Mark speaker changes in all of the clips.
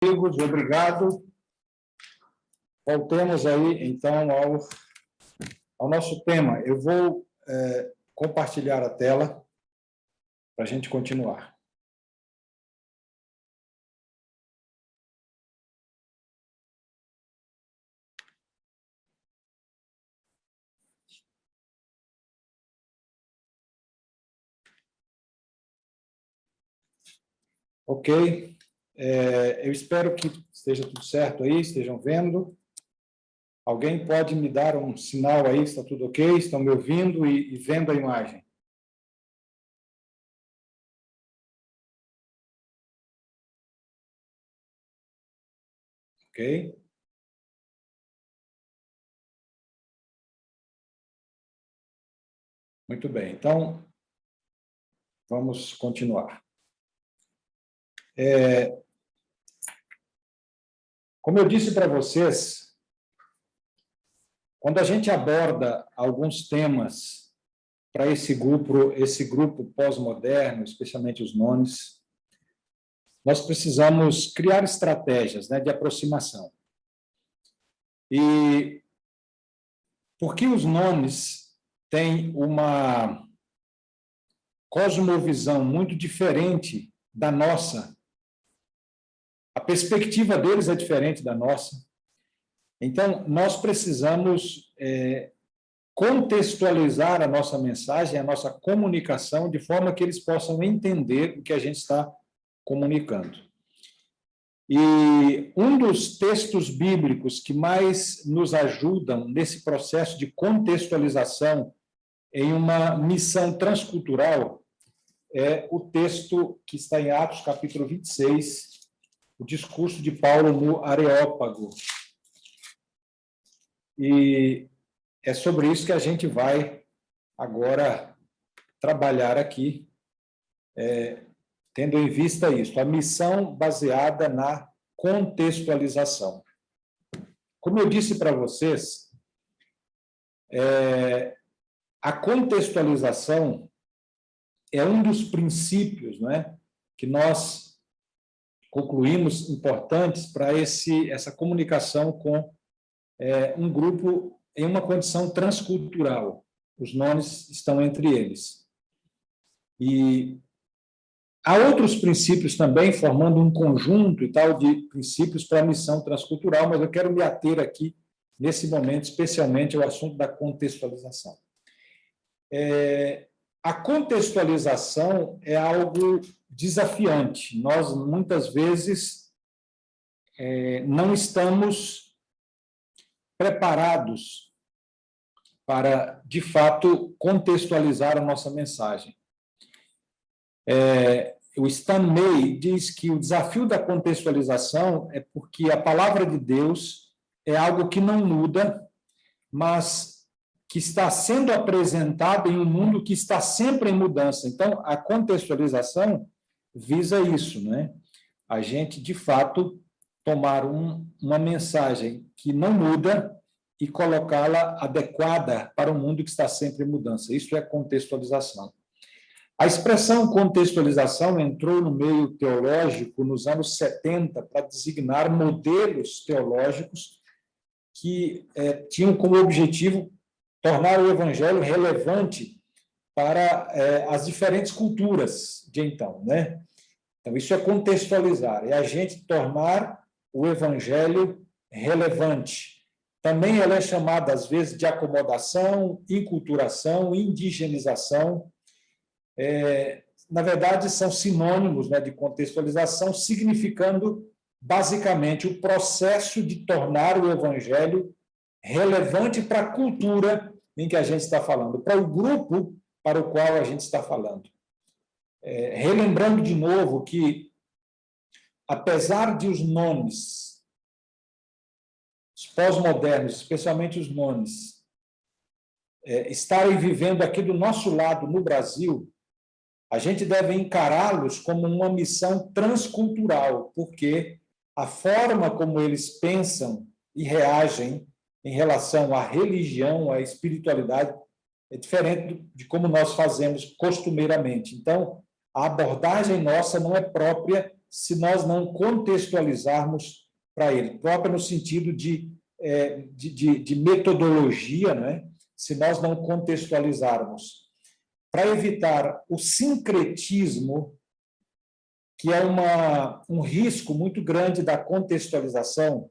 Speaker 1: Amigos, obrigado. Voltemos aí, então, ao nosso tema. Eu vou compartilhar a tela para a gente continuar. Ok. Eu espero que esteja tudo certo aí, estejam vendo. Alguém pode me dar um sinal aí, está tudo ok? Estão me ouvindo e vendo a imagem? Ok? Muito bem. Então, vamos continuar. Como eu disse para vocês, quando a gente aborda alguns temas para esse grupo pós-moderno, especialmente os nones, nós precisamos criar estratégias, né, de aproximação. E porque os nones têm uma cosmovisão muito diferente da nossa, a perspectiva deles é diferente da nossa, então nós precisamos contextualizar a nossa mensagem, a nossa comunicação, de forma que eles possam entender o que a gente está comunicando. E um dos textos bíblicos que mais nos ajudam nesse processo de contextualização em uma missão transcultural é o texto que está em Atos, capítulo 26, o discurso de Paulo no Areópago. E é sobre isso que a gente vai agora trabalhar aqui, tendo em vista isso, a missão baseada na contextualização. Como eu disse para vocês, a contextualização é um dos princípios, né, que nós concluímos importantes para essa comunicação com um grupo em uma condição transcultural. Os nomes estão entre eles. E há outros princípios também, formando um conjunto e tal de princípios para a missão transcultural, mas eu quero me ater aqui, nesse momento, especialmente ao assunto da contextualização. A contextualização é algo desafiante. Nós, muitas vezes, não estamos preparados para, de fato, contextualizar a nossa mensagem. O Stan May diz que o desafio da contextualização é porque a palavra de Deus é algo que não muda, mas que está sendo apresentado em um mundo que está sempre em mudança. Então, a contextualização visa isso, né? A gente, de fato, tomar uma mensagem que não muda e colocá-la adequada para um mundo que está sempre em mudança. Isso é contextualização. A expressão contextualização entrou no meio teológico nos anos 70 para designar modelos teológicos que tinham como objetivo tornar o evangelho relevante para as diferentes culturas de então, né? Então, isso é contextualizar, é a gente tornar o evangelho relevante. Também ela é chamada, às vezes, de acomodação, inculturação, indigenização. Na verdade, são sinônimos, né, de contextualização, significando, basicamente, o processo de tornar o evangelho relevante para a cultura em que a gente está falando, para o grupo para o qual a gente está falando. Relembrando de novo que, apesar de os nomes, os pós-modernos, especialmente os nomes, estarem vivendo aqui do nosso lado, no Brasil, a gente deve encará-los como uma missão transcultural, porque a forma como eles pensam e reagem em relação à religião, à espiritualidade, é diferente de como nós fazemos costumeiramente. Então, a abordagem nossa não é própria se nós não contextualizarmos para ele, próprio no sentido de metodologia, né? Se nós não contextualizarmos. Para evitar o sincretismo, que é um risco muito grande da contextualização,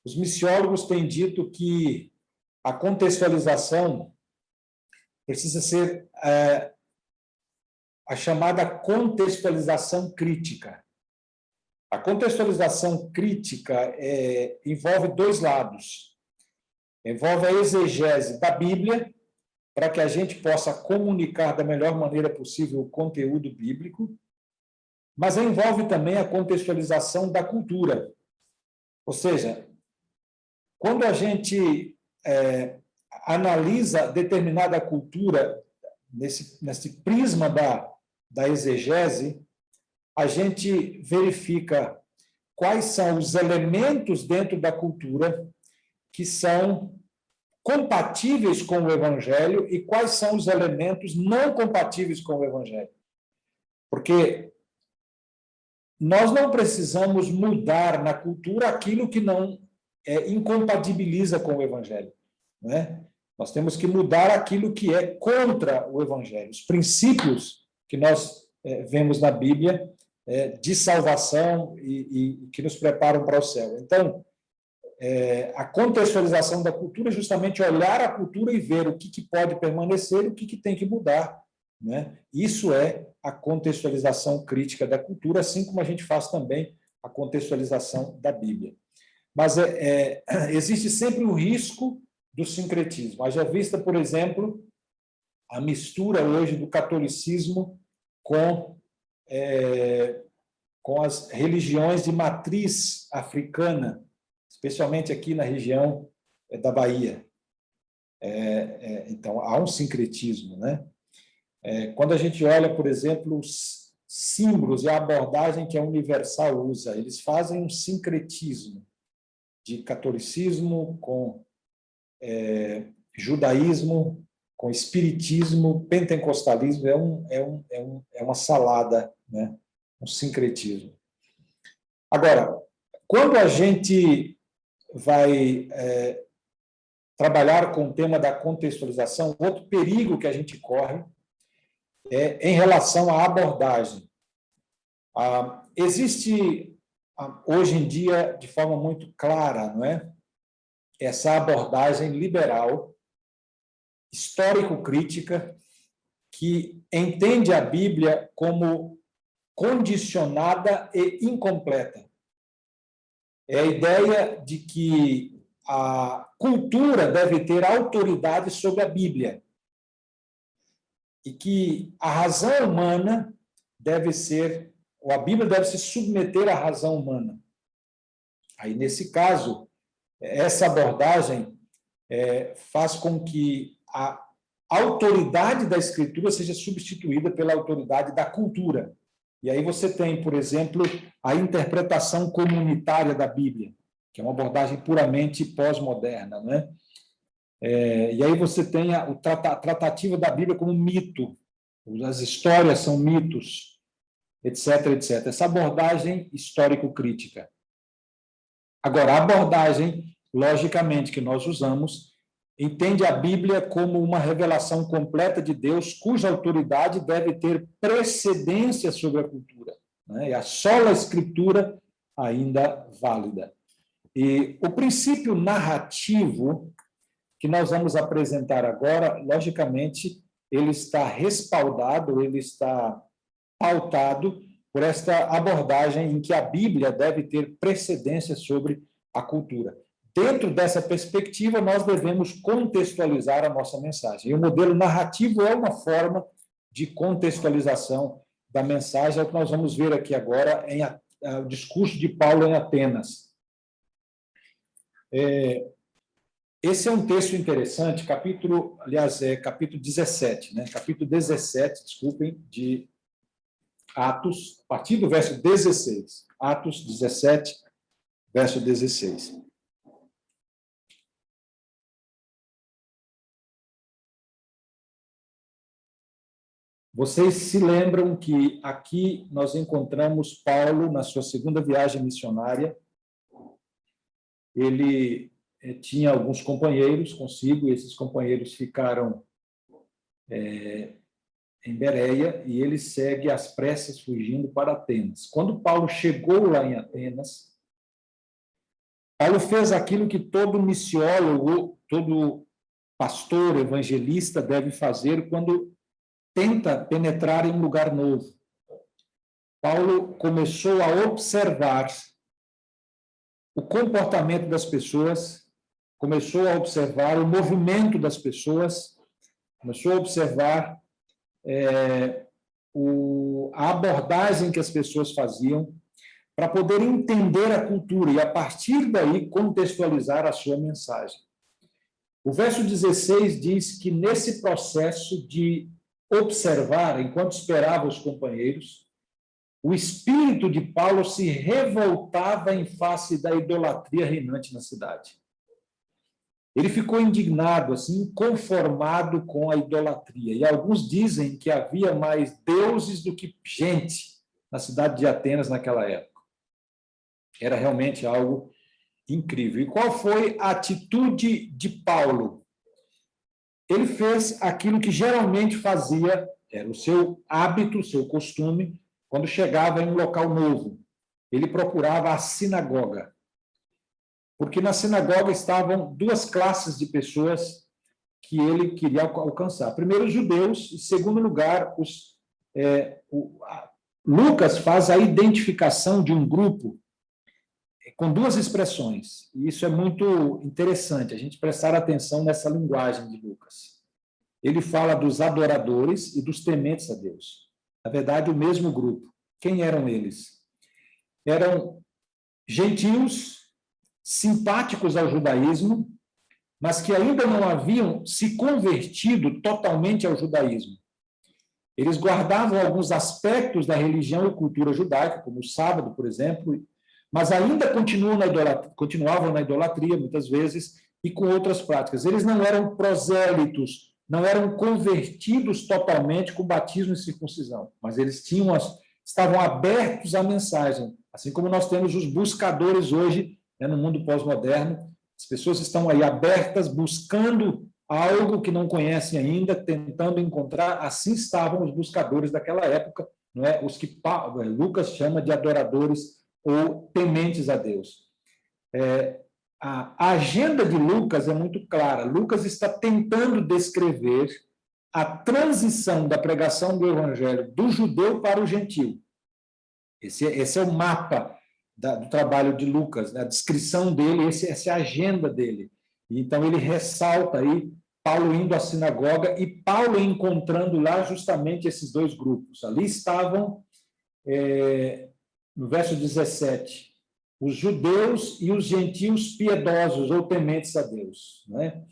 Speaker 1: os missiólogos têm dito que a contextualização precisa ser a chamada contextualização crítica. A contextualização crítica envolve dois lados. Envolve a exegese da Bíblia, para que a gente possa comunicar da melhor maneira possível o conteúdo bíblico, mas envolve também a contextualização da cultura. Ou seja, quando a gente analisa determinada cultura nesse prisma da exegese, a gente verifica quais são os elementos dentro da cultura que são compatíveis com o Evangelho e quais são os elementos não compatíveis com o Evangelho. Porque nós não precisamos mudar na cultura aquilo que não incompatibiliza com o Evangelho, né? Nós temos que mudar aquilo que é contra o Evangelho. Os princípios que nós vemos na Bíblia de salvação e que nos preparam para o céu. Então, a contextualização da cultura é justamente olhar a cultura e ver o que pode permanecer e o que tem que mudar, né? Isso é a contextualização crítica da cultura, assim como a gente faz também a contextualização da Bíblia. Mas existe sempre o risco do sincretismo. Haja vista, por exemplo, a mistura hoje do catolicismo com as religiões de matriz africana, especialmente aqui na região da Bahia. Então, há um sincretismo, né? Quando a gente olha, por exemplo, os símbolos e a abordagem que a Universal usa, eles fazem um sincretismo de catolicismo com judaísmo, com espiritismo, pentecostalismo, é uma salada, né? Um sincretismo. Agora, quando a gente vai trabalhar com o tema da contextualização, outro perigo que a gente corre em relação à abordagem. Existe, hoje em dia, de forma muito clara, não é? Essa abordagem liberal, histórico-crítica, que entende a Bíblia como condicionada e incompleta. É a ideia de que a cultura deve ter autoridade sobre a Bíblia e que a razão humana deve ser, ou a Bíblia deve se submeter à razão humana. Aí, nesse caso, essa abordagem faz com que a autoridade da Escritura seja substituída pela autoridade da cultura. E aí você tem, por exemplo, a interpretação comunitária da Bíblia, que é uma abordagem puramente pós-moderna, né? E aí você tem a tratativa da Bíblia como mito, as histórias são mitos, etc., etc. Essa abordagem histórico-crítica. Agora, a abordagem, logicamente, que nós usamos, entende a Bíblia como uma revelação completa de Deus, cuja autoridade deve ter precedência sobre a cultura, né? E a sola Escritura ainda válida. E o princípio narrativo que nós vamos apresentar agora, logicamente, ele está respaldado, ele está pautado por esta abordagem em que a Bíblia deve ter precedência sobre a cultura. Dentro dessa perspectiva, nós devemos contextualizar a nossa mensagem. E o modelo narrativo é uma forma de contextualização da mensagem, é o que nós vamos ver aqui agora em o discurso de Paulo em Atenas. Esse é um texto interessante, capítulo 17, né? Capítulo 17, desculpem, de Atos, a partir do verso 16. Atos 17, verso 16. Vocês se lembram que aqui nós encontramos Paulo na sua segunda viagem missionária. Ele tinha alguns companheiros consigo, e esses companheiros ficaram em Bereia, e ele segue às pressas fugindo para Atenas. Quando Paulo chegou lá em Atenas, Paulo fez aquilo que todo missiólogo, todo pastor, evangelista deve fazer quando tenta penetrar em um lugar novo. Paulo começou a observar o comportamento das pessoas, começou a observar o movimento das pessoas, começou a observar a abordagem que as pessoas faziam, para poder entender a cultura e, a partir daí, contextualizar a sua mensagem. O verso 16 diz que, nesse processo de observar, enquanto esperava os companheiros, o espírito de Paulo se revoltava em face da idolatria reinante na cidade. Ele ficou indignado, assim, inconformado com a idolatria. E alguns dizem que havia mais deuses do que gente na cidade de Atenas naquela época. Era realmente algo incrível. E qual foi a atitude de Paulo? Ele fez aquilo que geralmente fazia, era o seu hábito, o seu costume, quando chegava em um local novo. Ele procurava a sinagoga. Porque na sinagoga estavam duas classes de pessoas que ele queria alcançar. Primeiro, os judeus, e, em segundo lugar, Lucas faz a identificação de um grupo com duas expressões, e isso é muito interessante, a gente prestar atenção nessa linguagem de Lucas. Ele fala dos adoradores e dos tementes a Deus. Na verdade, o mesmo grupo. Quem eram eles? Eram gentios, simpáticos ao judaísmo, mas que ainda não haviam se convertido totalmente ao judaísmo. Eles guardavam alguns aspectos da religião e cultura judaica, como o sábado, por exemplo, mas ainda continuavam na idolatria, muitas vezes, e com outras práticas. Eles não eram prosélitos, não eram convertidos totalmente com batismo e circuncisão, mas eles estavam abertos à mensagem, assim como nós temos os buscadores hoje, no mundo pós-moderno. As pessoas estão aí abertas, buscando algo que não conhecem ainda, tentando encontrar. Assim estavam os buscadores daquela época, não é? Os que Lucas chama de adoradores ou tementes a Deus. A agenda de Lucas é muito clara. Lucas está tentando descrever a transição da pregação do evangelho do judeu para o gentil. Esse é o mapa do trabalho de Lucas, a descrição dele, essa é a agenda dele. Então, ele ressalta aí Paulo indo à sinagoga e Paulo encontrando lá justamente esses dois grupos. Ali estavam, no verso 17, os judeus e os gentios piedosos ou tementes a Deus. Né?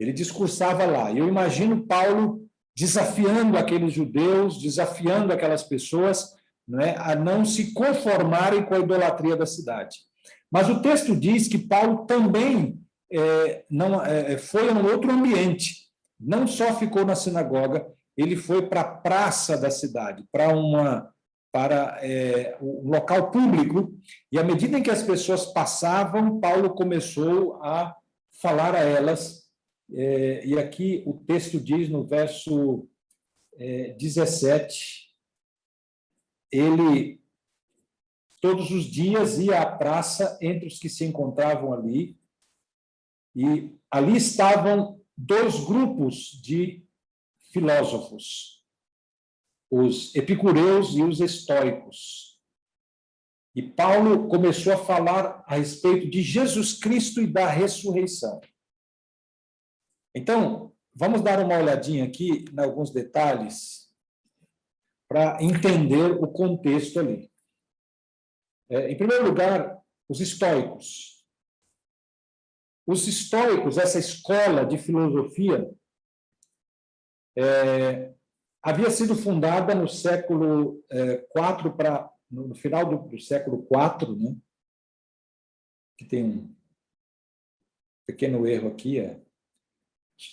Speaker 1: Ele discursava lá. E eu imagino Paulo desafiando aqueles judeus, desafiando aquelas pessoas, né, a não se conformarem com a idolatria da cidade. Mas o texto diz que Paulo também foi a um outro ambiente. Não só ficou na sinagoga, ele foi para a praça da cidade, para um local público, e à medida em que as pessoas passavam, Paulo começou a falar a elas, e aqui o texto diz no verso 17, ele todos os dias ia à praça entre os que se encontravam ali, e ali estavam dois grupos de filósofos, os epicureus e os estoicos. E Paulo começou a falar a respeito de Jesus Cristo e da ressurreição. Então, vamos dar uma olhadinha aqui em alguns detalhes para entender o contexto ali. Em primeiro lugar, os estoicos. Os estoicos, essa escola de filosofia, havia sido fundada no século IV, no final do século IV, né? Que tem um pequeno erro aqui,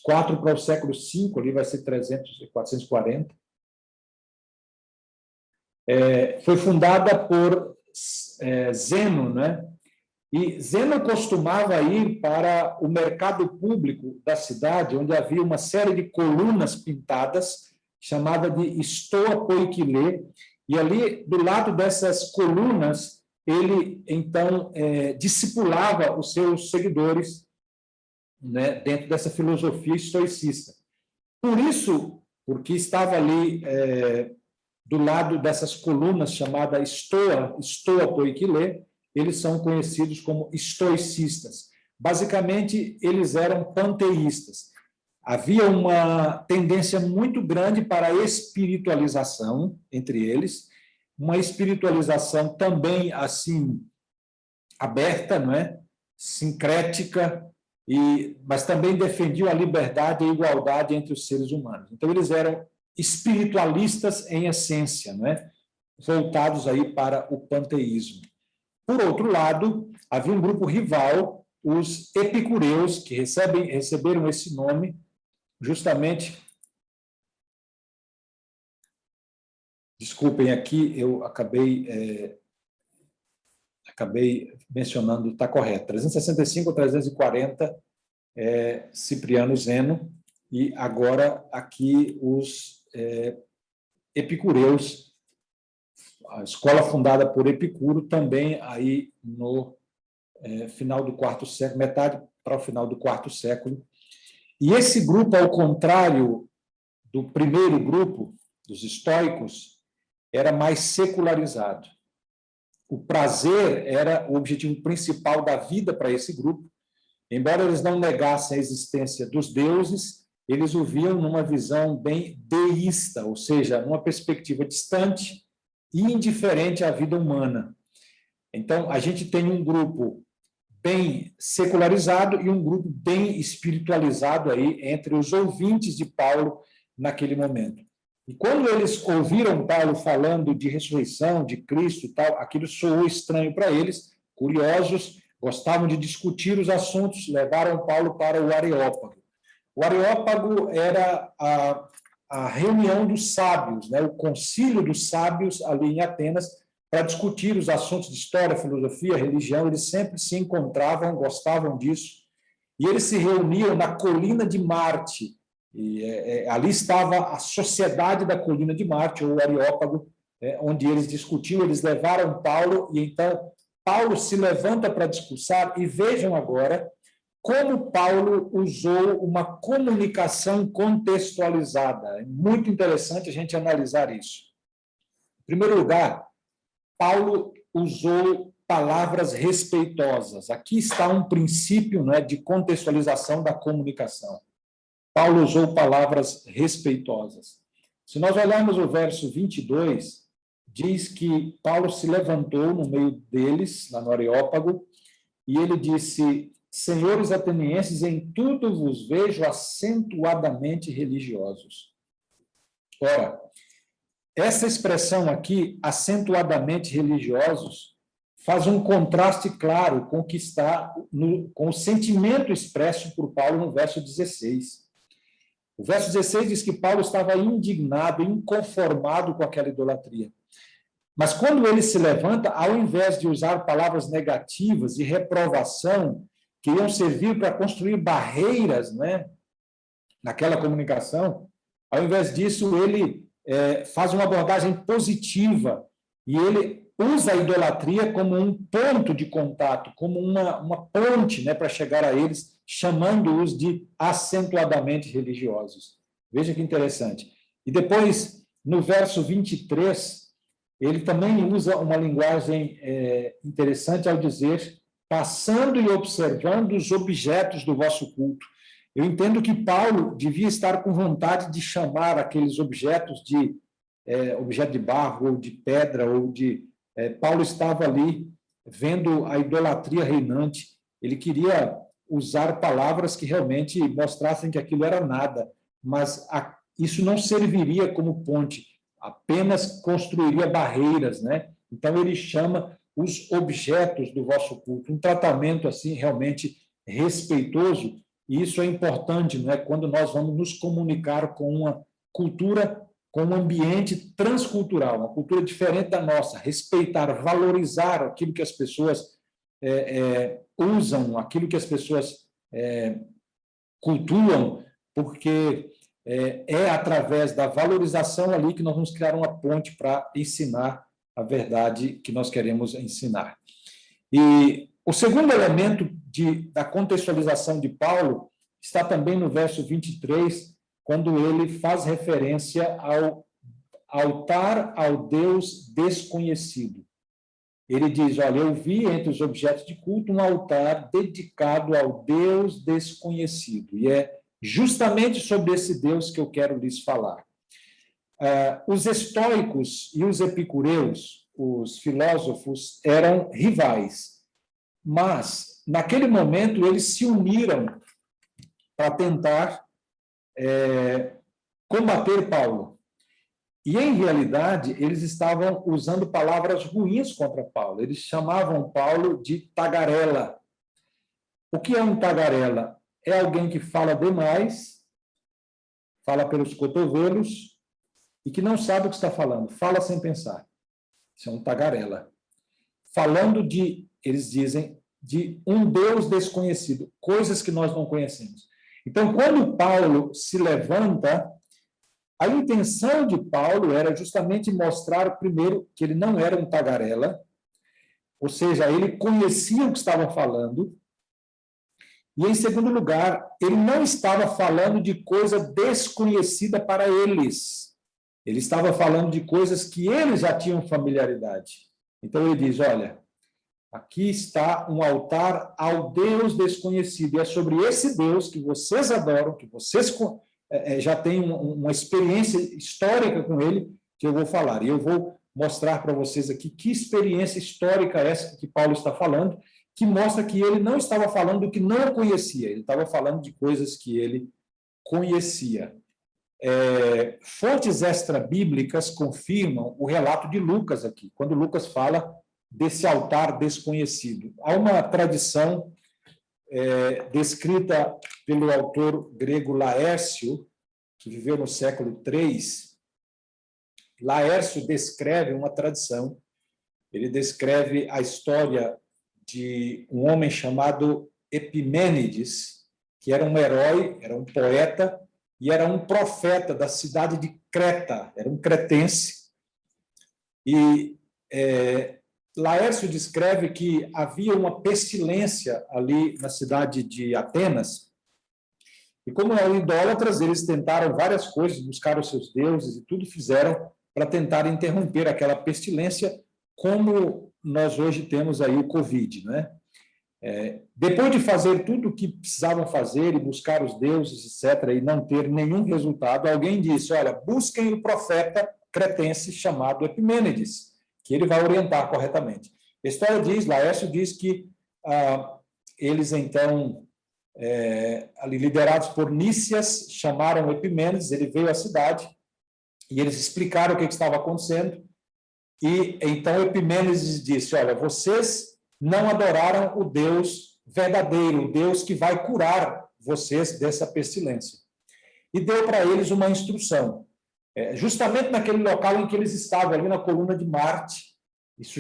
Speaker 1: 4 para o século V, ali vai ser 440. foi fundada por Zeno, né? E Zeno costumava ir para o mercado público da cidade, onde havia uma série de colunas pintadas, chamada de Stoa Poikile, e ali, do lado dessas colunas, ele, então, discipulava os seus seguidores, né, dentro dessa filosofia estoicista. Por isso, porque estava ali do lado dessas colunas, chamada Stoa Poikile, eles são conhecidos como estoicistas. Basicamente, eles eram panteístas. Havia uma tendência muito grande para a espiritualização entre eles, uma espiritualização também assim aberta, não é? Sincrética, mas também defendiam a liberdade e a igualdade entre os seres humanos. Então, eles eram espiritualistas em essência, não é? Voltados aí para o panteísmo. Por outro lado, havia um grupo rival, os epicureus, que receberam esse nome justamente... Desculpem aqui, eu acabei mencionando, está correto, 365 ou 340, Cipriano Zeno, e agora aqui os epicureus, a escola fundada por Epicuro, também aí no final do quarto século, metade para o final do quarto século. E esse grupo, ao contrário do primeiro grupo, dos estoicos, era mais secularizado. O prazer era o objetivo principal da vida para esse grupo. Embora eles não negassem a existência dos deuses, eles o viam numa visão bem deísta, ou seja, numa perspectiva distante e indiferente à vida humana. Então, a gente tem um grupo bem secularizado e um grupo bem espiritualizado aí entre os ouvintes de Paulo naquele momento. E quando eles ouviram Paulo falando de ressurreição, de Cristo e tal, aquilo soou estranho para eles, curiosos, gostavam de discutir os assuntos, levaram Paulo para o Areópago. O Areópago era a reunião dos sábios, né? O concílio dos sábios ali em Atenas, para discutir os assuntos de história, filosofia, religião. Eles sempre se encontravam, gostavam disso, e eles se reuniam na colina de Marte. E ali estava a Sociedade da Colina de Marte, ou Areópago, onde eles discutiam. Eles levaram Paulo, e então Paulo se levanta para discursar, e vejam agora como Paulo usou uma comunicação contextualizada. É muito interessante a gente analisar isso. Em primeiro lugar, Paulo usou palavras respeitosas. Aqui está um princípio, né, de contextualização da comunicação. Paulo usou palavras respeitosas. Se nós olharmos o verso 22, diz que Paulo se levantou no meio deles, lá no Areópago, e ele disse: senhores atenienses, em tudo vos vejo acentuadamente religiosos. Ora, essa expressão aqui, acentuadamente religiosos, faz um contraste claro com o que está com o sentimento expresso por Paulo no verso 16. O verso 16 diz que Paulo estava indignado, inconformado com aquela idolatria. Mas quando ele se levanta, ao invés de usar palavras negativas e reprovação, que iam servir para construir barreiras, né, naquela comunicação, ao invés disso, ele faz uma abordagem positiva, e ele usa a idolatria como um ponto de contato, como uma ponte, né, para chegar a eles, chamando-os de acentuadamente religiosos. Veja que interessante. E depois, no verso 23, ele também usa uma linguagem interessante ao dizer: passando e observando os objetos do vosso culto. Eu entendo que Paulo devia estar com vontade de chamar aqueles objetos de objeto de barro, ou de pedra, ou de... Paulo estava ali vendo a idolatria reinante. Ele queria usar palavras que realmente mostrassem que aquilo era nada, mas isso não serviria como ponte, apenas construiria barreiras, né? Então ele chama os objetos do vosso culto, um tratamento assim realmente respeitoso, e isso é importante, não é? Quando nós vamos nos comunicar com uma cultura com um ambiente transcultural, uma cultura diferente da nossa, respeitar, valorizar aquilo que as pessoas usam, aquilo que as pessoas cultuam, porque através da valorização ali que nós vamos criar uma ponte para ensinar a verdade que nós queremos ensinar. E o segundo elemento da contextualização de Paulo está também no verso 23, quando ele faz referência ao altar ao Deus desconhecido. Ele diz, olha, eu vi entre os objetos de culto um altar dedicado ao Deus desconhecido. E é justamente sobre esse Deus que eu quero lhes falar. Os estoicos e os epicureus, os filósofos, eram rivais, mas, naquele momento, eles se uniram para tentar combater Paulo. E, em realidade, eles estavam usando palavras ruins contra Paulo. Eles chamavam Paulo de tagarela. O que é um tagarela? É alguém que fala demais, fala pelos cotovelos, e que não sabe o que está falando, fala sem pensar. Isso é um tagarela. Falando de, eles dizem, de um Deus desconhecido, coisas que nós não conhecemos. Então, quando Paulo se levanta, a intenção de Paulo era justamente mostrar, primeiro, que ele não era um tagarela, ou seja, ele conhecia o que estava falando, e, em segundo lugar, ele não estava falando de coisa desconhecida para eles. Ele estava falando de coisas que eles já tinham familiaridade. Então, ele diz, olha, aqui está um altar ao Deus desconhecido, e é sobre esse Deus que vocês adoram, que vocês já têm uma experiência histórica com ele, que eu vou falar. E eu vou mostrar para vocês aqui que experiência histórica é essa que Paulo está falando, que mostra que ele não estava falando do que não conhecia, ele estava falando de coisas que ele conhecia. Fontes extra-bíblicas confirmam o relato de Lucas aqui, quando Lucas fala desse altar desconhecido. Há uma tradição descrita pelo autor grego Laércio, que viveu no século III. Laércio descreve uma tradição, ele descreve a história de um homem chamado Epimênides, que era um herói, era um poeta, e era um profeta da cidade de Creta, era um cretense. E Laércio descreve que havia uma pestilência ali na cidade de Atenas, e como eram idólatras, eles tentaram várias coisas, buscaram seus deuses e tudo fizeram para tentar interromper aquela pestilência, como nós hoje temos aí o Covid, né? Depois de fazer tudo o que precisavam fazer e buscar os deuses, etc., e não ter nenhum resultado, alguém disse, olha, busquem o profeta cretense chamado Epimênides, que ele vai orientar corretamente. A história diz, Laércio diz que eles, então, ali liderados por Nícias, chamaram Epimênides, ele veio à cidade, e eles explicaram o que estava acontecendo, e então Epimênides disse, olha, vocês não adoraram o Deus verdadeiro, o Deus que vai curar vocês dessa pestilência. E deu para eles uma instrução. Justamente naquele local em que eles estavam, ali na coluna de Marte, isso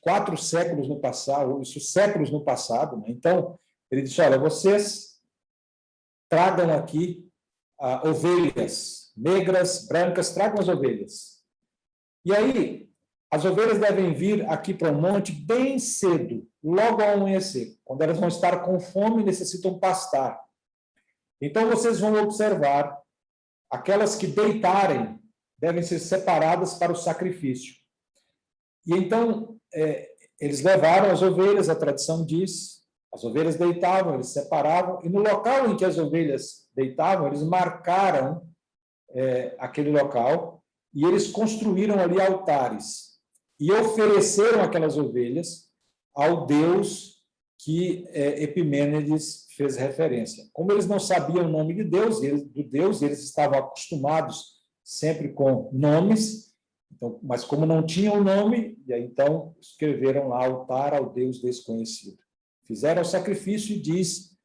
Speaker 1: 4 séculos no passado, isso séculos no passado, né? Então, ele disse, olha, vocês tragam aqui ovelhas negras, brancas, tragam as ovelhas. E aí, as ovelhas devem vir aqui para o monte bem cedo, logo ao amanhecer, quando elas vão estar com fome e necessitam pastar. Então, vocês vão observar, aquelas que deitarem devem ser separadas para o sacrifício. E então, eles levaram as ovelhas, a tradição diz, as ovelhas deitavam, eles separavam, e no local em que as ovelhas deitavam, eles marcaram aquele local, e eles construíram ali altares, e ofereceram aquelas ovelhas ao Deus que Epimênides fez referência. Como eles não sabiam o nome de Deus, eles estavam acostumados sempre com nomes, então, mas como não tinham o nome, e aí, então escreveram lá altar ao Deus desconhecido. Fizeram o sacrifício e diz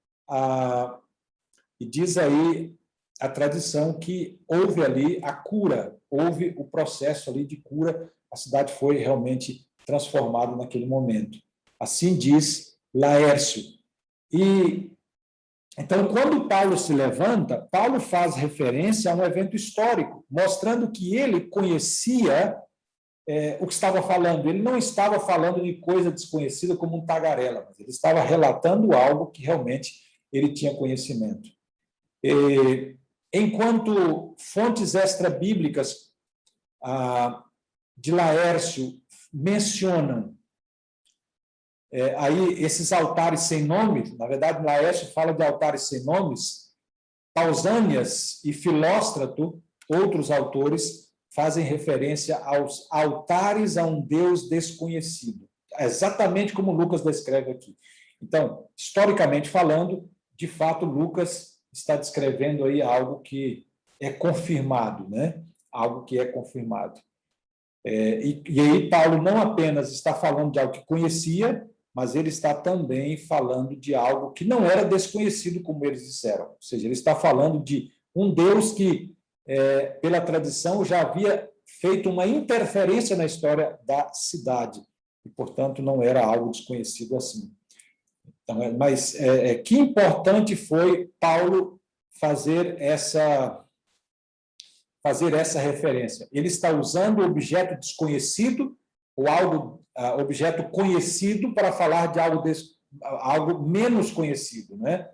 Speaker 1: aí a tradição que houve ali a cura, houve o processo ali de cura, a cidade foi realmente transformada naquele momento. Assim diz Laércio. E então, quando Paulo se levanta, Paulo faz referência a um evento histórico, mostrando que ele conhecia o que estava falando. Ele não estava falando de coisa desconhecida como um tagarela, mas ele estava relatando algo que realmente ele tinha conhecimento. Enquanto fontes extra-bíblicas de Laércio mencionam aí esses altares sem nome, na verdade, Laércio fala de altares sem nomes, Pausânias e Filóstrato, outros autores, fazem referência aos altares a um Deus desconhecido, exatamente como Lucas descreve aqui. Então, historicamente falando, de fato, Lucas está descrevendo aí algo que é confirmado, né? Algo que é confirmado. E aí Paulo não apenas está falando de algo que conhecia, mas ele está também falando de algo que não era desconhecido, como eles disseram. Ou seja, ele está falando de um Deus que, pela tradição, já havia feito uma interferência na história da cidade, e, portanto, não era algo desconhecido assim. Então, mas que importante foi Paulo fazer essa referência. Ele está usando objeto desconhecido ou objeto conhecido para falar de algo menos conhecido, né?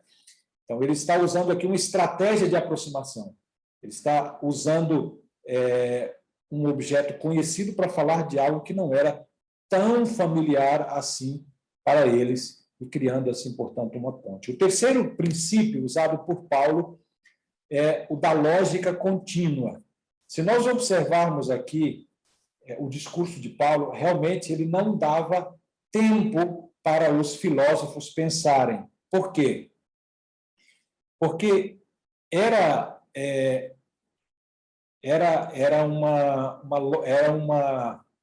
Speaker 1: Então, ele está usando aqui uma estratégia de aproximação. Ele está usando um objeto conhecido para falar de algo que não era tão familiar assim para eles, e criando, assim, portanto, uma ponte. O terceiro princípio usado por Paulo é o da lógica contínua. Se nós observarmos aqui o discurso de Paulo, realmente ele não dava tempo para os filósofos pensarem. Por quê? Porque era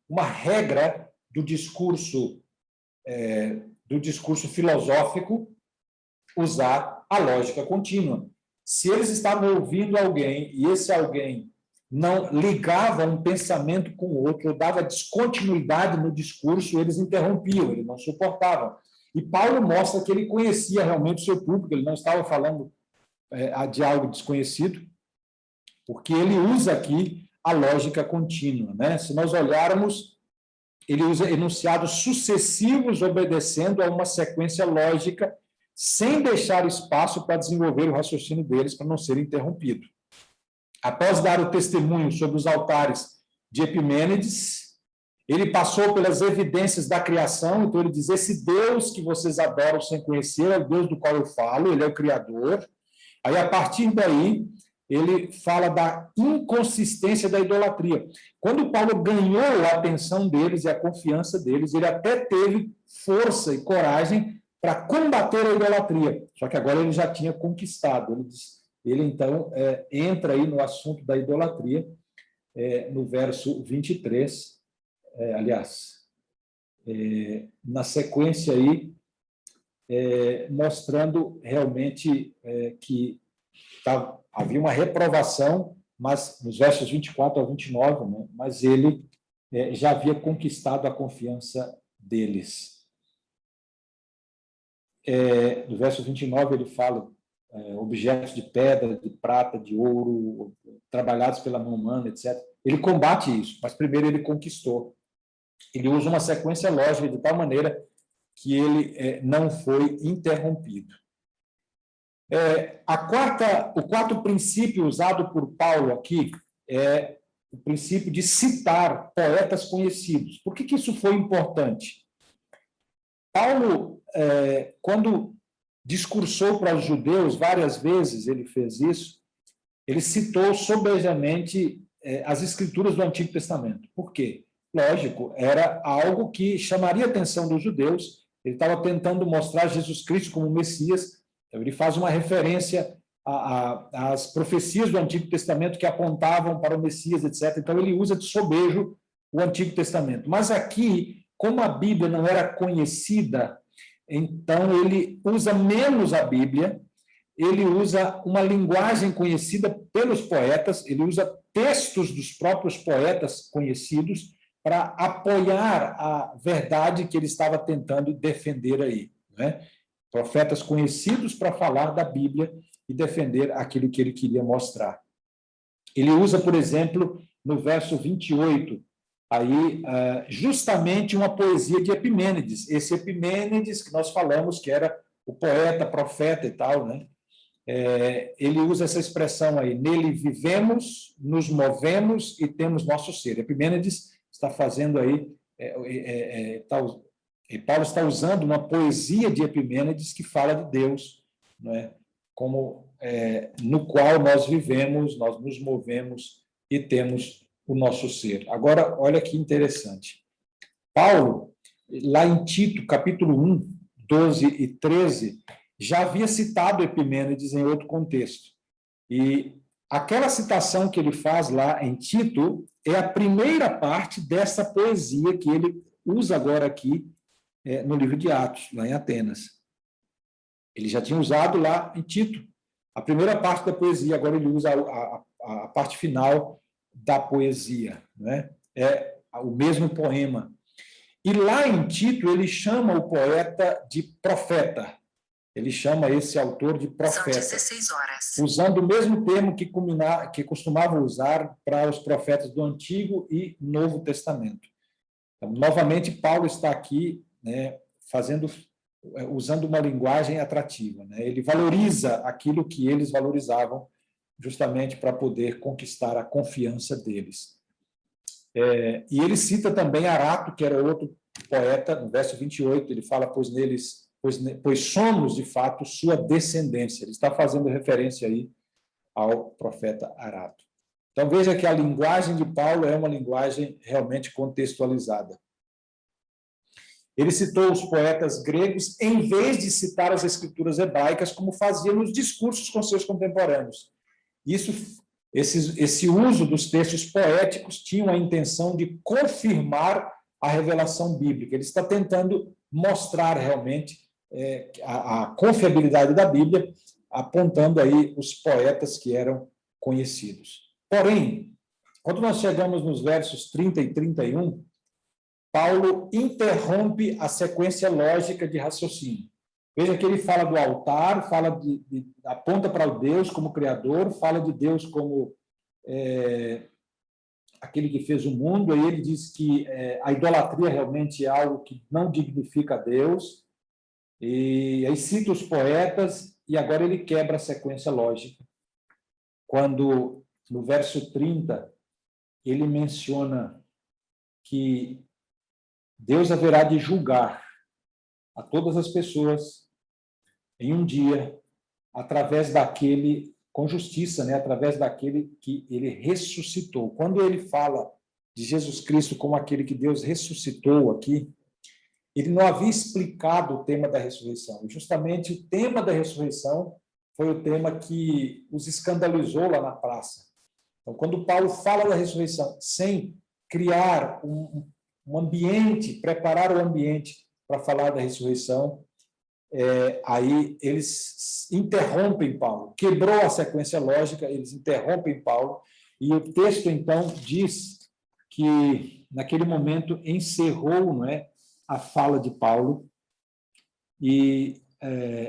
Speaker 1: uma regra do discurso filosófico usar a lógica contínua. Se eles estavam ouvindo alguém e esse alguém não ligava um pensamento com o outro, dava descontinuidade no discurso, eles interrompiam, eles não suportavam. E Paulo mostra que ele conhecia realmente o seu público, ele não estava falando de algo desconhecido, porque ele usa aqui a lógica contínua, né? Se nós olharmos, ele usa enunciados sucessivos obedecendo a uma sequência lógica, sem deixar espaço para desenvolver o raciocínio deles, para não ser interrompido. Após dar o testemunho sobre os altares de Epimênides, ele passou pelas evidências da criação, então ele diz, esse Deus que vocês adoram sem conhecer é o Deus do qual eu falo, ele é o Criador. Aí, a partir daí, ele fala da inconsistência da idolatria. Quando Paulo ganhou a atenção deles e a confiança deles, ele até teve força e coragem para combater a idolatria, só que agora ele já tinha conquistado. Ele então, entra aí no assunto da idolatria, no verso 23, na sequência aí, mostrando realmente que havia uma reprovação, mas nos versos 24 ao 29, né, mas ele já havia conquistado a confiança deles. No verso 29 ele fala objetos de pedra, de prata, de ouro, trabalhados pela mão humana, etc. Ele combate isso, mas primeiro ele conquistou. Ele usa uma sequência lógica de tal maneira que ele não foi interrompido. O quarto princípio usado por Paulo aqui é o princípio de citar poetas conhecidos. Por que isso foi importante? Paulo, quando discursou para os judeus, várias vezes ele fez isso, ele citou sobejamente as escrituras do Antigo Testamento. Por quê? Lógico, era algo que chamaria a atenção dos judeus, ele estava tentando mostrar Jesus Cristo como Messias, então ele faz uma referência às profecias do Antigo Testamento que apontavam para o Messias, etc. Então ele usa de sobejo o Antigo Testamento. Mas aqui, como a Bíblia não era conhecida, então ele usa menos a Bíblia, ele usa uma linguagem conhecida pelos poetas, ele usa textos dos próprios poetas conhecidos para apoiar a verdade que ele estava tentando defender aí, né? Profetas conhecidos para falar da Bíblia e defender aquilo que ele queria mostrar. Ele usa, por exemplo, no verso 28, aí, justamente uma poesia de Epimênides. Esse Epimênides que nós falamos, que era o poeta, profeta e tal, né? Ele usa essa expressão aí, nele vivemos, nos movemos e temos nosso ser. Epimênides está fazendo aí, Paulo está usando uma poesia de Epimênides que fala de Deus, né? Como no qual nós vivemos, nós nos movemos e temos o nosso ser. Agora, olha que interessante. Paulo, lá em Tito, capítulo 1, 12 e 13, já havia citado Epimênides em outro contexto. E aquela citação que ele faz lá em Tito é a primeira parte dessa poesia que ele usa agora aqui no livro de Atos, lá em Atenas. Ele já tinha usado lá em Tito a primeira parte da poesia, agora ele usa a parte final da poesia, né? É o mesmo poema. E lá em Tito, ele chama o poeta de profeta. Ele chama esse autor de profeta. São 16 horas. Usando o mesmo termo que costumava usar para os profetas do Antigo e Novo Testamento. Então, novamente, Paulo está aqui, né, usando uma linguagem atrativa, né? Ele valoriza aquilo que eles valorizavam, justamente para poder conquistar a confiança deles. E ele cita também Arato, que era outro poeta, no verso 28, ele fala, pois somos, de fato, sua descendência. Ele está fazendo referência aí ao profeta Arato. Então, veja que a linguagem de Paulo é uma linguagem realmente contextualizada. Ele citou os poetas gregos em vez de citar as escrituras hebraicas, como fazia nos discursos com seus contemporâneos. Esse uso dos textos poéticos tinha a intenção de confirmar a revelação bíblica. Ele está tentando mostrar realmente a confiabilidade da Bíblia, apontando aí os poetas que eram conhecidos. Porém, quando nós chegamos nos versos 30 e 31, Paulo interrompe a sequência lógica de raciocínio. Veja que ele fala do altar, aponta para o Deus como Criador, fala de Deus como aquele que fez o mundo, e ele diz que a idolatria realmente é algo que não dignifica a Deus, e aí cita os poetas, e agora ele quebra a sequência lógica, quando, no verso 30, ele menciona que Deus haverá de julgar a todas as pessoas em um dia, através daquele, com justiça, né? Através daquele que ele ressuscitou. Quando ele fala de Jesus Cristo como aquele que Deus ressuscitou aqui, ele não havia explicado o tema da ressurreição. E justamente o tema da ressurreição foi o tema que os escandalizou lá na praça. Então, quando Paulo fala da ressurreição, sem criar um ambiente, preparar o ambiente para falar da ressurreição, aí eles interrompem Paulo. Quebrou a sequência lógica, eles interrompem Paulo, e o texto, então, diz que, naquele momento, encerrou, não é, a fala de Paulo, e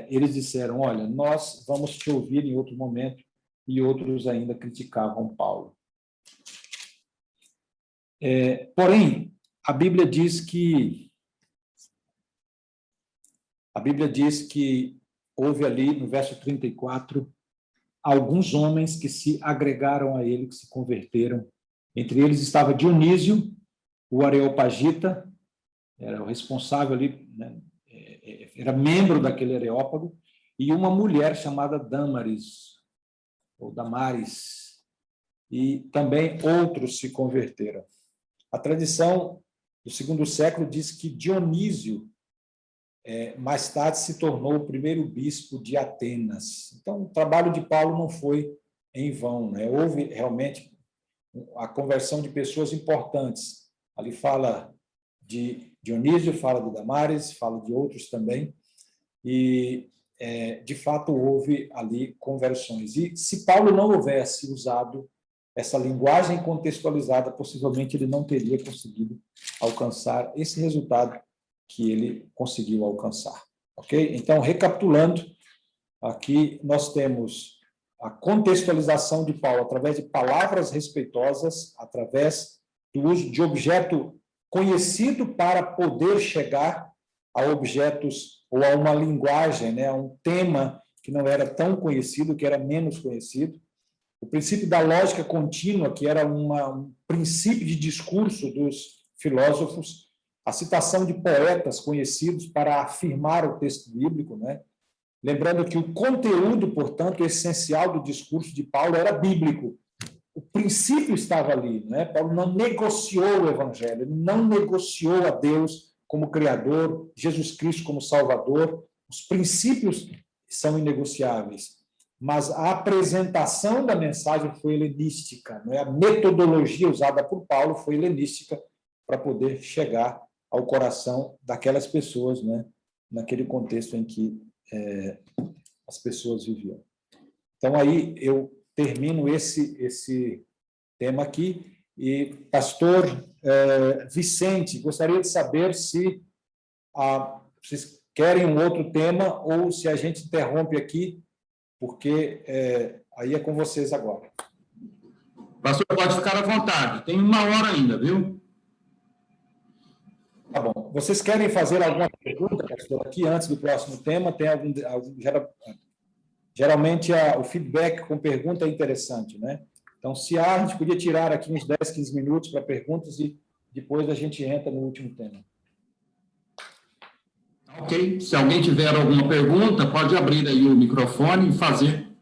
Speaker 1: eles disseram, olha, nós vamos te ouvir em outro momento, e outros ainda criticavam Paulo. Porém, a Bíblia diz que houve ali, no verso 34, alguns homens que se agregaram a ele, que se converteram. Entre eles estava Dionísio, o Areopagita, era o responsável ali, né? Era membro daquele Areópago, e uma mulher chamada Damaris, ou Damaris, e também outros se converteram. A tradição do segundo século diz que Dionísio, mais tarde, se tornou o primeiro bispo de Atenas. Então, o trabalho de Paulo não foi em vão, né? Houve realmente a conversão de pessoas importantes. Ali fala de Dionísio, fala de Damaris, fala de outros também. E de fato houve ali conversões. E se Paulo não houvesse usado essa linguagem contextualizada, possivelmente ele não teria conseguido alcançar esse resultado que ele conseguiu alcançar. Ok? Então, recapitulando, aqui nós temos a contextualização de Paulo através de palavras respeitosas, através do uso de objeto conhecido para poder chegar a objetos ou a uma linguagem, né, a um tema que não era tão conhecido, que era menos conhecido. O princípio da lógica contínua, que era um princípio de discurso dos filósofos, a citação de poetas conhecidos para afirmar o texto bíblico, né? Lembrando que o conteúdo, portanto, essencial do discurso de Paulo era bíblico. O princípio estava ali, né? Paulo não negociou o evangelho, ele não negociou a Deus como Criador, Jesus Cristo como Salvador. Os princípios são inegociáveis, mas a apresentação da mensagem foi helenística, né? A metodologia usada por Paulo foi helenística para poder chegar ao coração daquelas pessoas, né? Naquele contexto em que as pessoas viviam. Então, aí eu termino esse tema aqui. E, pastor Vicente, gostaria de saber se vocês querem um outro tema ou se a gente interrompe aqui, porque aí é com vocês agora.
Speaker 2: Pastor, pode ficar à vontade. Tem 1 hora ainda, viu?
Speaker 1: Tá bom. Vocês querem fazer alguma pergunta, pastor, aqui antes do próximo tema? Tem geralmente o feedback com pergunta é interessante, né? Então, se há, a gente podia tirar aqui uns 10, 15 minutos para perguntas e depois a gente entra no último tema.
Speaker 2: Ok. Se alguém tiver alguma pergunta, pode abrir aí o microfone e fazer.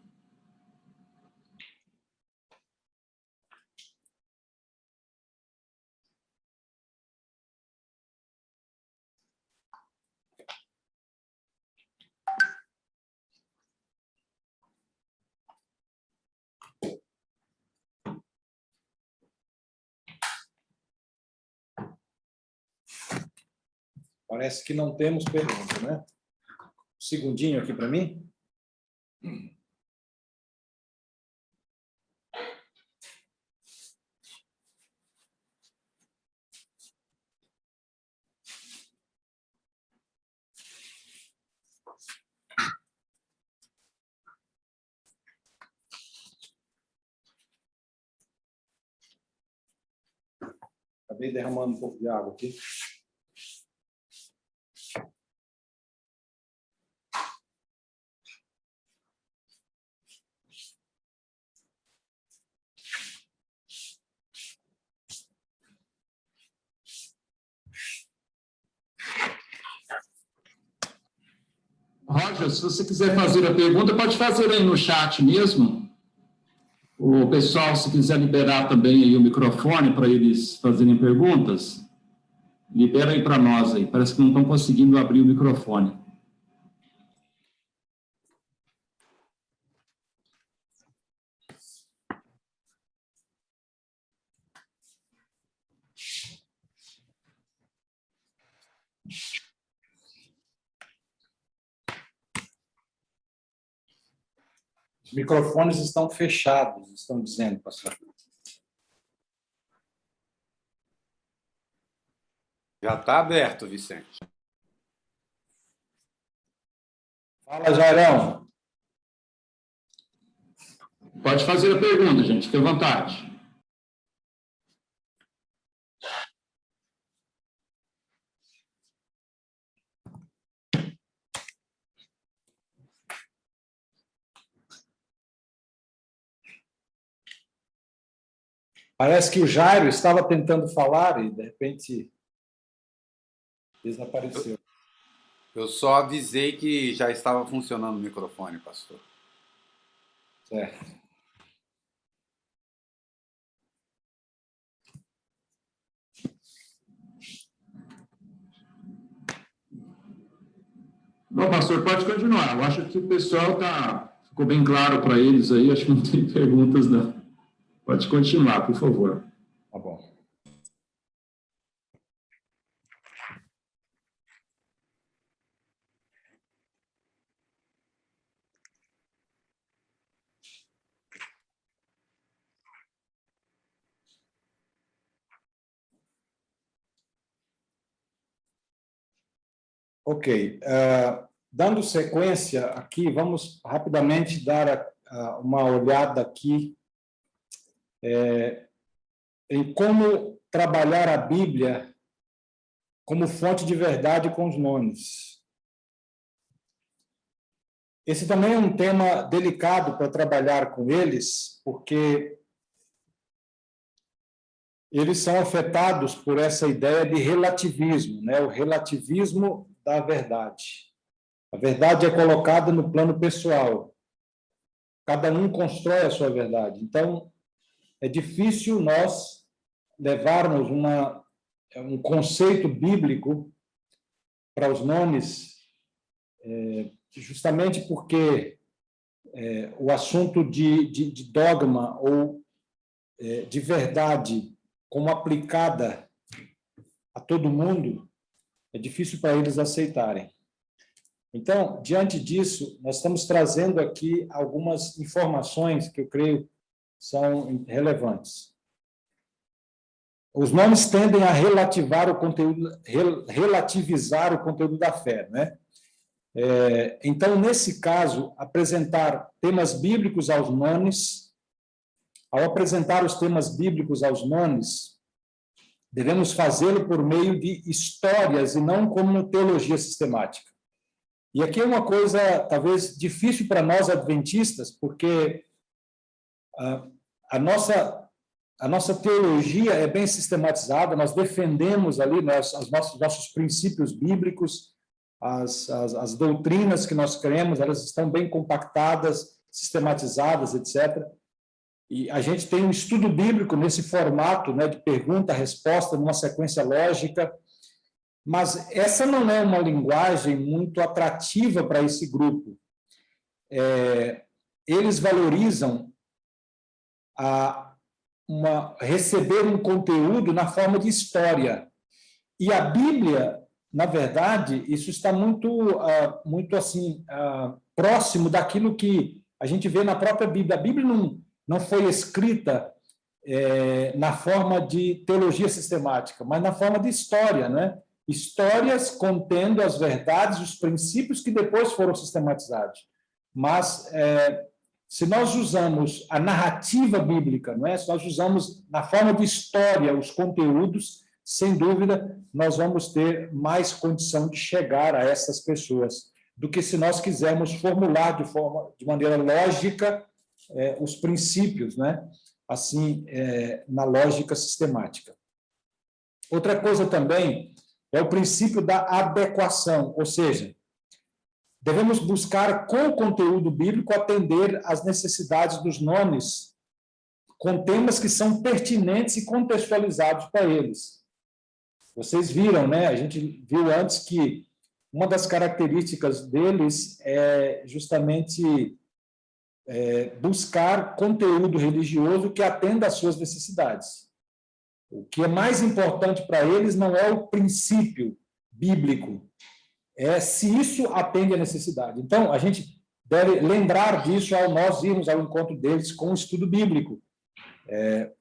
Speaker 1: Parece que não temos pergunta, né? Um segundinho aqui para mim. Acabei derramando um pouco de água aqui.
Speaker 2: Roger, se você quiser fazer a pergunta, pode fazer aí no chat mesmo. O pessoal, se quiser liberar também aí o microfone para eles fazerem perguntas, libera aí para nós aí. Parece que não estão conseguindo abrir o microfone.
Speaker 1: Os microfones estão fechados, estão dizendo, pastor.
Speaker 3: Já está aberto, Vicente.
Speaker 1: Fala, Jairão.
Speaker 2: Pode fazer a pergunta, gente, fique à vontade.
Speaker 1: Parece que o Jairo estava tentando falar e, de repente, desapareceu.
Speaker 3: Eu só avisei que já estava funcionando o microfone, pastor.
Speaker 1: Certo.
Speaker 2: Bom, pastor, pode continuar. Eu acho que o pessoal ficou bem claro para eles aí, acho que não tem perguntas, não. Pode continuar, por favor.
Speaker 1: Tá bom. Ok. Dando sequência aqui, vamos rapidamente dar uma olhada aqui em como trabalhar a Bíblia como fonte de verdade com os nomes. Esse também é um tema delicado para trabalhar com eles, porque eles são afetados por essa ideia de relativismo, né? O relativismo da verdade. A verdade é colocada no plano pessoal. Cada um constrói a sua verdade. Então, é difícil nós levarmos um conceito bíblico para os nomes, justamente porque o assunto de dogma ou de verdade como aplicada a todo mundo, é difícil para eles aceitarem. Então, diante disso, nós estamos trazendo aqui algumas informações que eu creio são relevantes. Os nomes tendem a relativizar o conteúdo da fé, né? Então, nesse caso, apresentar temas bíblicos aos nomes, ao apresentar os temas bíblicos aos nomes, devemos fazê-lo por meio de histórias e não como teologia sistemática. E aqui é uma coisa, talvez, difícil para nós adventistas, porque a nossa teologia é bem sistematizada, nós defendemos ali os nossos princípios bíblicos, as doutrinas que nós cremos, elas estão bem compactadas, sistematizadas, etc. E a gente tem um estudo bíblico nesse formato, né, de pergunta-resposta, numa sequência lógica, mas essa não é uma linguagem muito atrativa para esse grupo. Eles valorizam receber um conteúdo na forma de história. E a Bíblia, na verdade, isso está muito assim, próximo daquilo que a gente vê na própria Bíblia. A Bíblia não foi escrita na forma de teologia sistemática, mas na forma de história, né? Histórias contendo as verdades, os princípios que depois foram sistematizados. Mas se nós usamos a narrativa bíblica, não é? Se nós usamos na forma de história os conteúdos, sem dúvida, nós vamos ter mais condição de chegar a essas pessoas do que se nós quisermos formular de maneira lógica os princípios, né? Assim, na lógica sistemática. Outra coisa também é o princípio da adequação, ou seja, devemos buscar, com o conteúdo bíblico, atender às necessidades dos nomes, com temas que são pertinentes e contextualizados para eles. Vocês viram, né? A gente viu antes que uma das características deles é justamente buscar conteúdo religioso que atenda às suas necessidades. O que é mais importante para eles não é o princípio bíblico, é se isso atende à necessidade. Então, a gente deve lembrar disso ao nós irmos ao encontro deles com o estudo bíblico.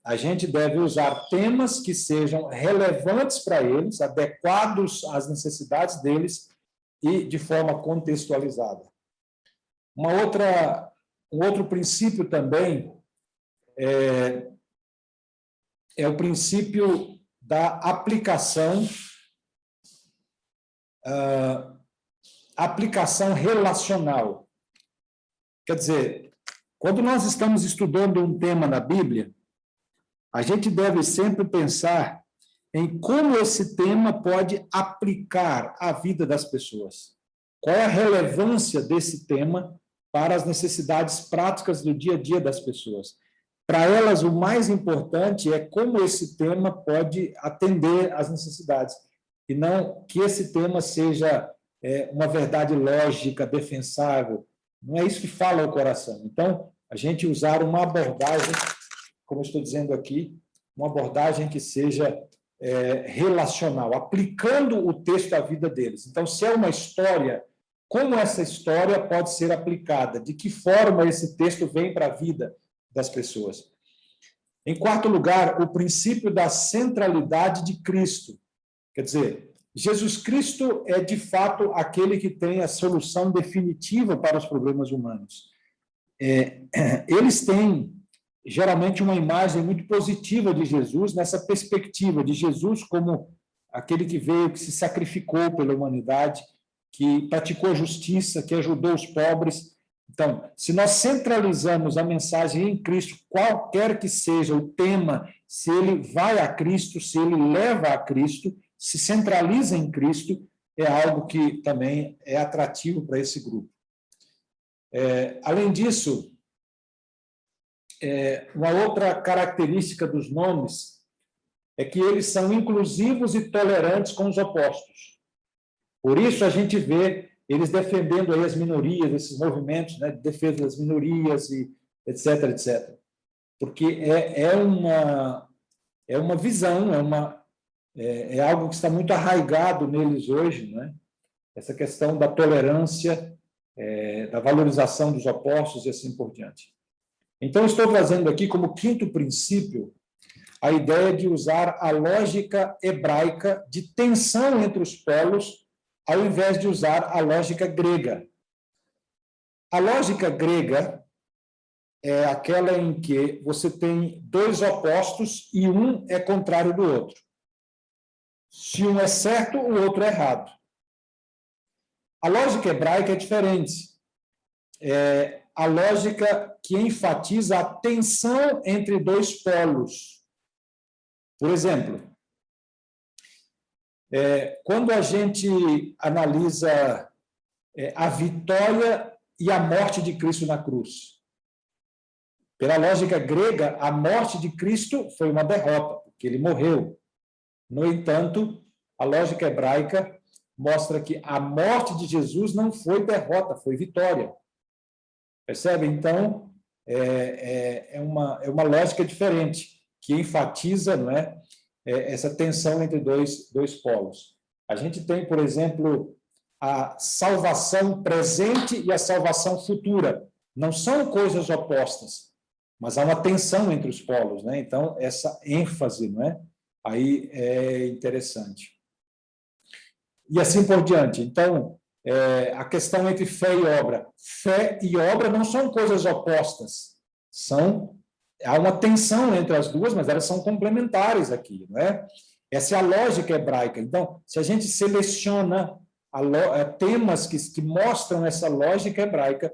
Speaker 1: A gente deve usar temas que sejam relevantes para eles, adequados às necessidades deles e de forma contextualizada. Um outro princípio também é o princípio da aplicação relacional. Quer dizer, quando nós estamos estudando um tema na Bíblia, a gente deve sempre pensar em como esse tema pode aplicar a vida das pessoas. Qual é a relevância desse tema para as necessidades práticas do dia a dia das pessoas? Para elas, o mais importante é como esse tema pode atender às necessidades, e não que esse tema seja uma verdade lógica, defensável. Não é isso que fala o coração. Então, a gente usar uma abordagem, como eu estou dizendo aqui, uma abordagem que seja relacional, aplicando o texto à vida deles. Então, se é uma história, como essa história pode ser aplicada? De que forma esse texto vem para a vida das pessoas? Em quarto lugar, o princípio da centralidade de Cristo. Quer dizer, Jesus Cristo é, de fato, aquele que tem a solução definitiva para os problemas humanos. Eles têm, geralmente, uma imagem muito positiva de Jesus, nessa perspectiva de Jesus como aquele que veio, que se sacrificou pela humanidade, que praticou a justiça, que ajudou os pobres. Então, se nós centralizamos a mensagem em Cristo, qualquer que seja o tema, se ele vai a Cristo, se ele leva a Cristo, se centraliza em Cristo, é algo que também é atrativo para esse grupo. Além disso, uma outra característica dos nomes é que eles são inclusivos e tolerantes com os opostos. Por isso, a gente vê eles defendendo aí as minorias, esses movimentos, né, de defesa das minorias, e etc., etc. Porque é uma visão, é algo que está muito arraigado neles hoje, né? Essa questão da tolerância, da valorização dos opostos e assim por diante. Então, estou trazendo aqui como quinto princípio a ideia de usar a lógica hebraica de tensão entre os polos, ao invés de usar a lógica grega. A lógica grega é aquela em que você tem dois opostos e um é contrário do outro. Se um é certo, o outro é errado. A lógica hebraica é diferente. É a lógica que enfatiza a tensão entre dois polos. Por exemplo, quando a gente analisa a vitória e a morte de Cristo na cruz, pela lógica grega, a morte de Cristo foi uma derrota, porque ele morreu. No entanto, a lógica hebraica mostra que a morte de Jesus não foi derrota, foi vitória. Percebe? Então, é uma lógica diferente, que enfatiza, não é, essa tensão entre dois polos. A gente tem, por exemplo, a salvação presente e a salvação futura. Não são coisas opostas, mas há uma tensão entre os polos, né? Então, essa ênfase, não é? Aí é interessante. E assim por diante. Então, a questão entre fé e obra. Fé e obra não são coisas opostas. Há uma tensão entre as duas, mas elas são complementares aqui, não é? Essa é a lógica hebraica. Então, se a gente seleciona temas que mostram essa lógica hebraica,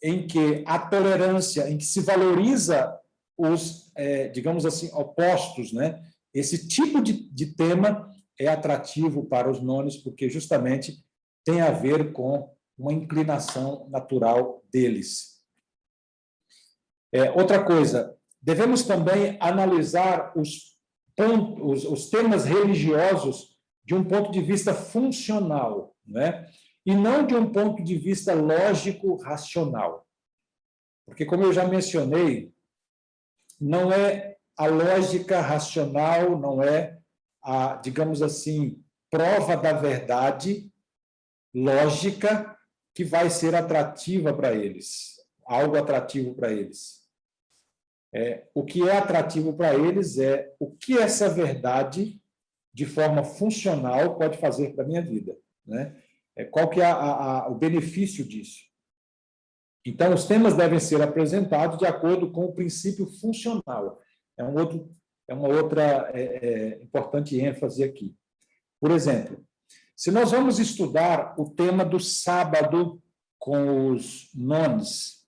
Speaker 1: em que a tolerância, em que se valoriza os, digamos assim, opostos, né? Esse tipo de tema é atrativo para os nones, porque justamente tem a ver com uma inclinação natural deles. Outra coisa, devemos também analisar os temas religiosos de um ponto de vista funcional, né? E não de um ponto de vista lógico-racional. Porque, como eu já mencionei, não é a lógica racional, não é a, digamos assim, prova da verdade lógica que vai ser atrativa para eles, algo atrativo para eles. O que é atrativo para eles é o que essa verdade, de forma funcional, pode fazer para a minha vida, né? Qual que é o benefício disso? Então, os temas devem ser apresentados de acordo com o princípio funcional. É uma outra importante ênfase aqui. Por exemplo, se nós vamos estudar o tema do sábado com os nones,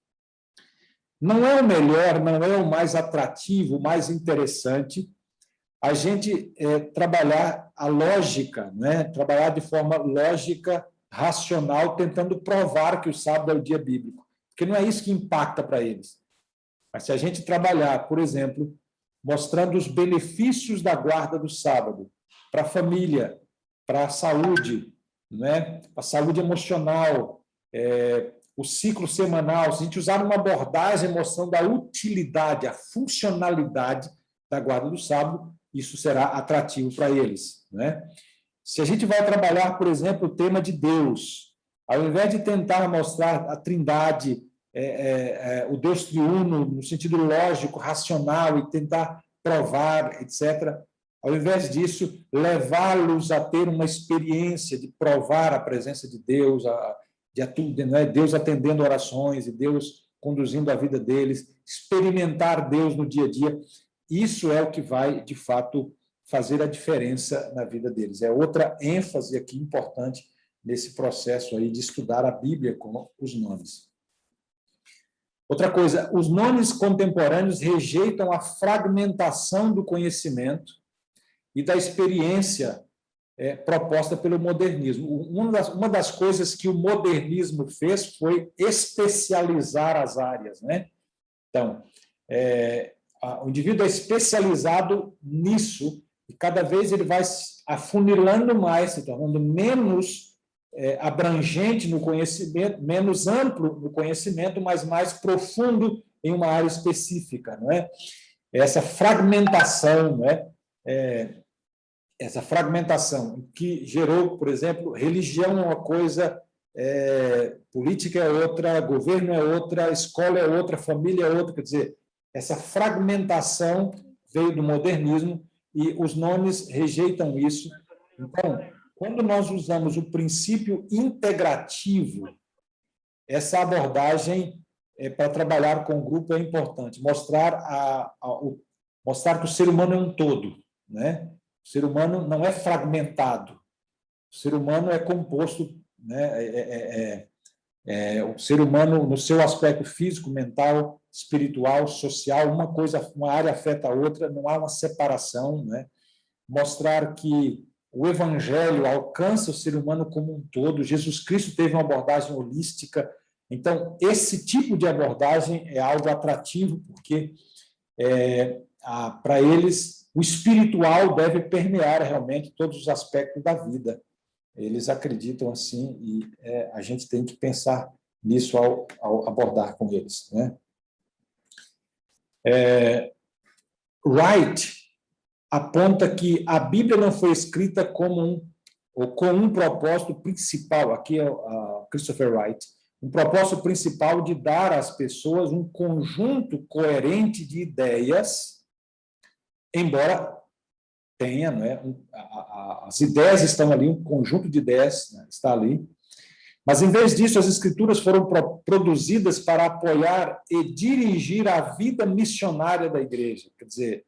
Speaker 1: não é o melhor, não é o mais atrativo, o mais interessante a gente trabalhar a lógica, né? Trabalhar de forma lógica, racional, tentando provar que o sábado é o dia bíblico, porque não é isso que impacta para eles. Mas se a gente trabalhar, por exemplo, mostrando os benefícios da guarda do sábado para a família, para a saúde, né? A saúde emocional, o ciclo semanal, se a gente usar uma abordagem mostrando a utilidade, a funcionalidade da guarda do sábado, isso será atrativo para eles, né? Se a gente vai trabalhar, por exemplo, o tema de Deus, ao invés de tentar mostrar a Trindade, o Deus triuno, no sentido lógico, racional, e tentar provar, etc., ao invés disso, levá-los a ter uma experiência de provar a presença de Deus, não é? Deus atendendo orações e Deus conduzindo a vida deles, experimentar Deus no dia a dia. Isso é o que vai, de fato, fazer a diferença na vida deles. É outra ênfase aqui importante nesse processo aí de estudar a Bíblia com os nomes. Outra coisa, os nomes contemporâneos rejeitam a fragmentação do conhecimento e da experiência proposta pelo modernismo. Uma das coisas que o modernismo fez foi especializar as áreas, né? Então, o indivíduo é especializado nisso e cada vez ele vai afunilando mais, se tornando menos abrangente no conhecimento, menos amplo no conhecimento, mas mais profundo em uma área específica, não é? Essa fragmentação, não é? Essa fragmentação que gerou, por exemplo, religião é uma coisa, política é outra, governo é outra, escola é outra, família é outra, quer dizer, essa fragmentação veio do modernismo e os nomes rejeitam isso. Então, quando nós usamos o princípio integrativo, essa abordagem para trabalhar com o grupo é importante, mostrar que o ser humano é um todo, né? O ser humano não é fragmentado, o ser humano é composto, né? O ser humano, no seu aspecto físico, mental, espiritual, social, uma área afeta a outra, não há uma separação, né? Mostrar que o Evangelho alcança o ser humano como um todo, Jesus Cristo teve uma abordagem holística, então, esse tipo de abordagem é algo atrativo, porque para eles o espiritual deve permear realmente todos os aspectos da vida. Eles acreditam assim e a gente tem que pensar nisso ao abordar com eles, né? Wright aponta que a Bíblia não foi escrita com um propósito principal, aqui é Christopher Wright, um propósito principal de dar às pessoas um conjunto coerente de ideias, embora tenha, né, as ideias estão ali, um conjunto de ideias, né, está ali, mas, em vez disso, as escrituras foram produzidas para apoiar e dirigir a vida missionária da igreja. Quer dizer,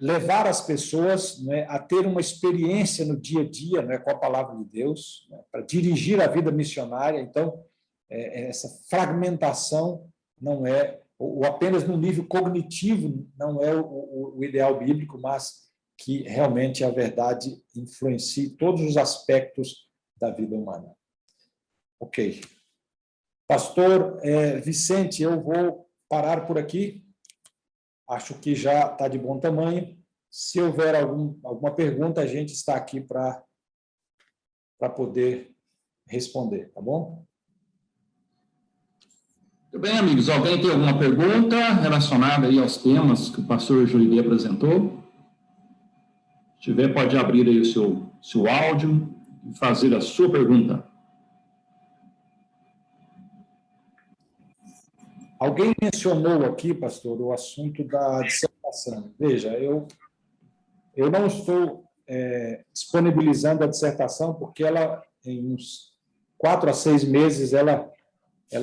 Speaker 1: levar as pessoas, né, a ter uma experiência no dia a dia, né, com a palavra de Deus, né, para dirigir a vida missionária. Então, essa fragmentação não é, ou apenas no nível cognitivo, não é o ideal bíblico, mas que realmente a verdade influencie todos os aspectos da vida humana. Ok. Pastor Vicente, eu vou parar por aqui. Acho que já está de bom tamanho. Se houver alguma pergunta, a gente está aqui para poder responder, tá bom?
Speaker 2: Muito bem, amigos. Alguém tem alguma pergunta relacionada aí aos temas que o pastor Jolivet apresentou? Se tiver, pode abrir aí o seu áudio e fazer a sua pergunta.
Speaker 1: Alguém mencionou aqui, pastor, o assunto da dissertação. Veja, eu não estou disponibilizando a dissertação porque ela, em uns 4 a 6 meses, ela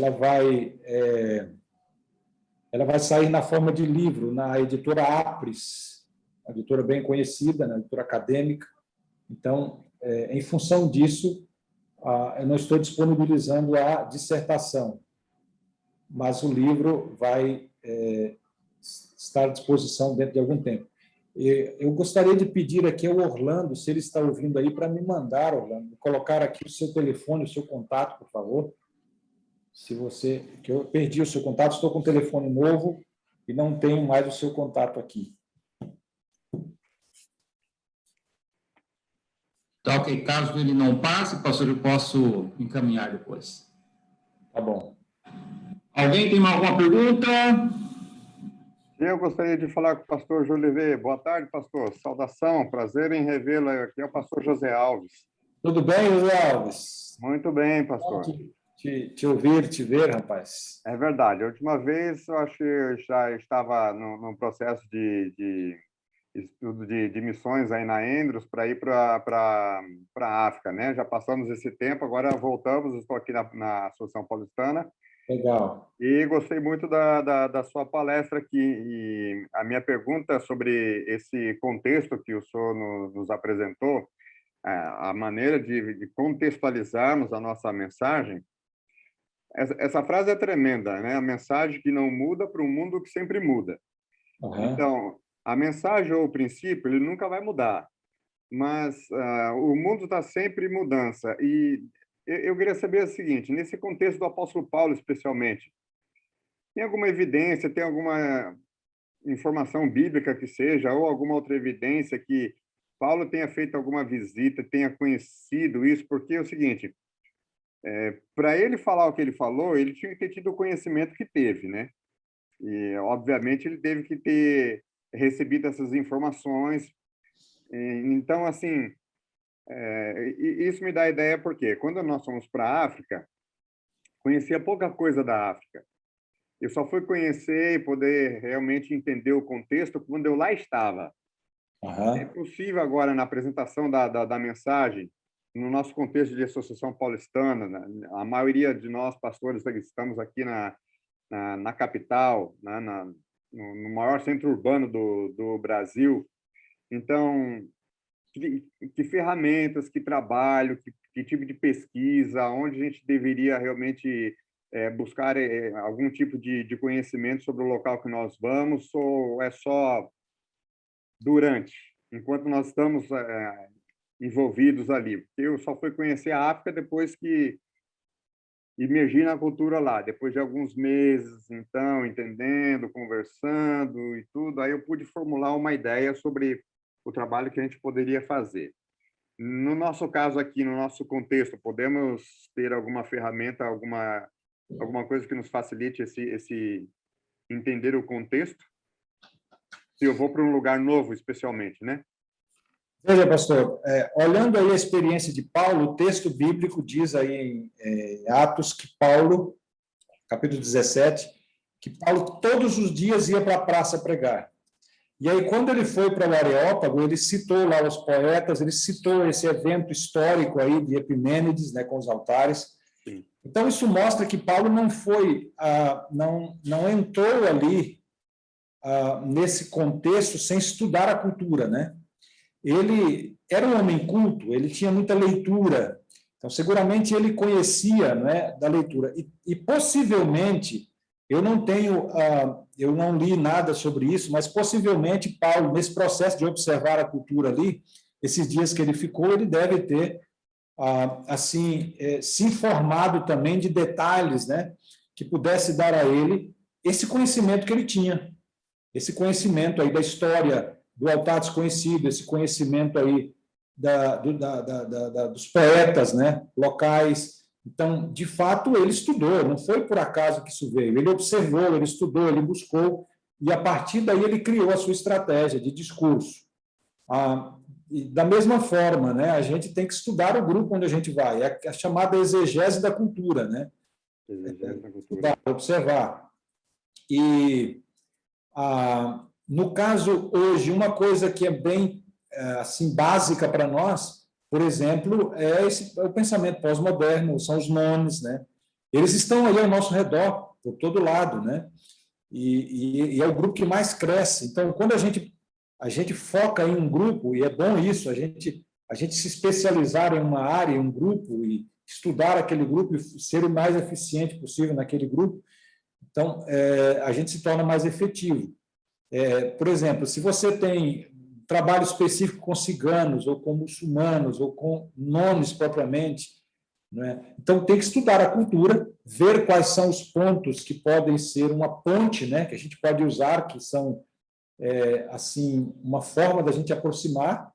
Speaker 1: vai sair na forma de livro, na editora Apres, uma editora bem conhecida, na editora acadêmica. Então, em função disso, eu não estou disponibilizando a dissertação, mas o livro vai estar à disposição dentro de algum tempo. Eu gostaria de pedir aqui ao Orlando, se ele está ouvindo aí, para me mandar, Orlando, colocar aqui o seu telefone, o seu contato, por favor. Que eu perdi o seu contato, estou com um telefone novo e não tenho mais o seu contato aqui.
Speaker 2: Tá, ok. Caso ele não passe, pastor, eu posso encaminhar depois.
Speaker 1: Tá bom.
Speaker 2: Alguém tem alguma pergunta?
Speaker 4: Eu gostaria de falar com o pastor Jolivet. Boa tarde, pastor. Saudação, prazer em revê-lo. Aqui é o pastor José Alves.
Speaker 1: Tudo bem, José Alves?
Speaker 4: Muito bem, pastor.
Speaker 1: Te te ouvir, te ver, rapaz.
Speaker 4: É verdade. A última vez, eu acho que eu já estava num processo de estudo de missões aí na Andrews para ir para a África, né? Já passamos esse tempo, agora voltamos, estou aqui na Associação Paulistana
Speaker 1: Legal.
Speaker 4: e gostei muito da sua palestra aqui. E a minha pergunta sobre esse contexto que o senhor nos apresentou, a maneira de contextualizarmos a nossa mensagem. Essa frase é tremenda, né? A mensagem que não muda para um mundo que sempre muda.
Speaker 1: Uhum.
Speaker 4: Então, a mensagem ou o princípio, ele nunca vai mudar, mas o mundo está sempre em mudança. E eu queria saber o seguinte, nesse contexto do apóstolo Paulo, especialmente, tem alguma evidência, tem alguma informação bíblica que seja, ou alguma outra evidência que Paulo tenha feito alguma visita, tenha conhecido isso? Porque é o seguinte, para ele falar o que ele falou, ele tinha que ter tido o conhecimento que teve, né? E, obviamente, ele teve que ter recebido essas informações. Então, assim, isso me dá ideia porque, quando nós fomos para a África, conhecia pouca coisa da África. Eu só fui conhecer e poder realmente entender o contexto quando eu lá estava. É
Speaker 1: Uhum.
Speaker 4: possível agora, na apresentação da mensagem, no nosso contexto de Associação Paulistana, né? A maioria de nós, pastores, estamos aqui na capital, né? No maior centro urbano do Brasil. Então, que ferramentas, que trabalho, que tipo de pesquisa, onde a gente deveria realmente buscar algum tipo de conhecimento sobre o local que nós vamos, ou é só durante, enquanto nós estamos envolvidos ali? Porque eu só fui conhecer a África depois que imergi na cultura lá, depois de alguns meses, então, entendendo, conversando e tudo, aí eu pude formular uma ideia sobre o trabalho que a gente poderia fazer. No nosso caso aqui, no nosso contexto, podemos ter alguma ferramenta, alguma coisa que nos facilite esse entender o contexto? Se eu vou para um lugar novo, especialmente, né?
Speaker 1: Veja, pastor, olhando aí a experiência de Paulo, o texto bíblico diz aí em Atos que Paulo, capítulo 17, que Paulo todos os dias ia para a praça pregar. E aí, quando ele foi para o Areópago, ele citou lá os poetas, ele citou esse evento histórico aí de Epimênides, né, com os altares.
Speaker 4: Sim.
Speaker 1: Então, isso mostra que Paulo não foi, não entrou ali nesse contexto sem estudar a cultura, né? Ele era um homem culto, ele tinha muita leitura, então seguramente ele conhecia, né, da leitura. E possivelmente, eu não li nada sobre isso, mas possivelmente Paulo, nesse processo de observar a cultura ali, esses dias que ele ficou, ele deve ter assim se informado também de detalhes, né, que pudesse dar a ele esse conhecimento que ele tinha, esse conhecimento aí da história do altar desconhecido, esse conhecimento aí dos poetas, né, locais. Então, de fato, ele estudou, não foi por acaso que isso veio. Ele observou, ele estudou, ele buscou, e a partir daí ele criou a sua estratégia de discurso. E da mesma forma, né, a gente tem que estudar o grupo onde a gente vai, é a chamada exegese da cultura, né?
Speaker 4: Exegese da cultura.
Speaker 1: Estudar, observar. E no caso, hoje, uma coisa que é bem assim, básica para nós, por exemplo, é o pensamento pós-moderno, são os nomes, né? Eles estão aí ao nosso redor, por todo lado, né? E é o grupo que mais cresce. Então, quando a gente foca em um grupo, e é bom isso, a gente se especializar em uma área, em um grupo, e estudar aquele grupo e ser o mais eficiente possível naquele grupo, então, a gente se torna mais efetivo. Por exemplo, se você tem trabalho específico com ciganos, ou com muçulmanos, ou com nomes propriamente, né? Então tem que estudar a cultura, ver quais são os pontos que podem ser uma ponte, né, que a gente pode usar, que são assim uma forma da gente aproximar,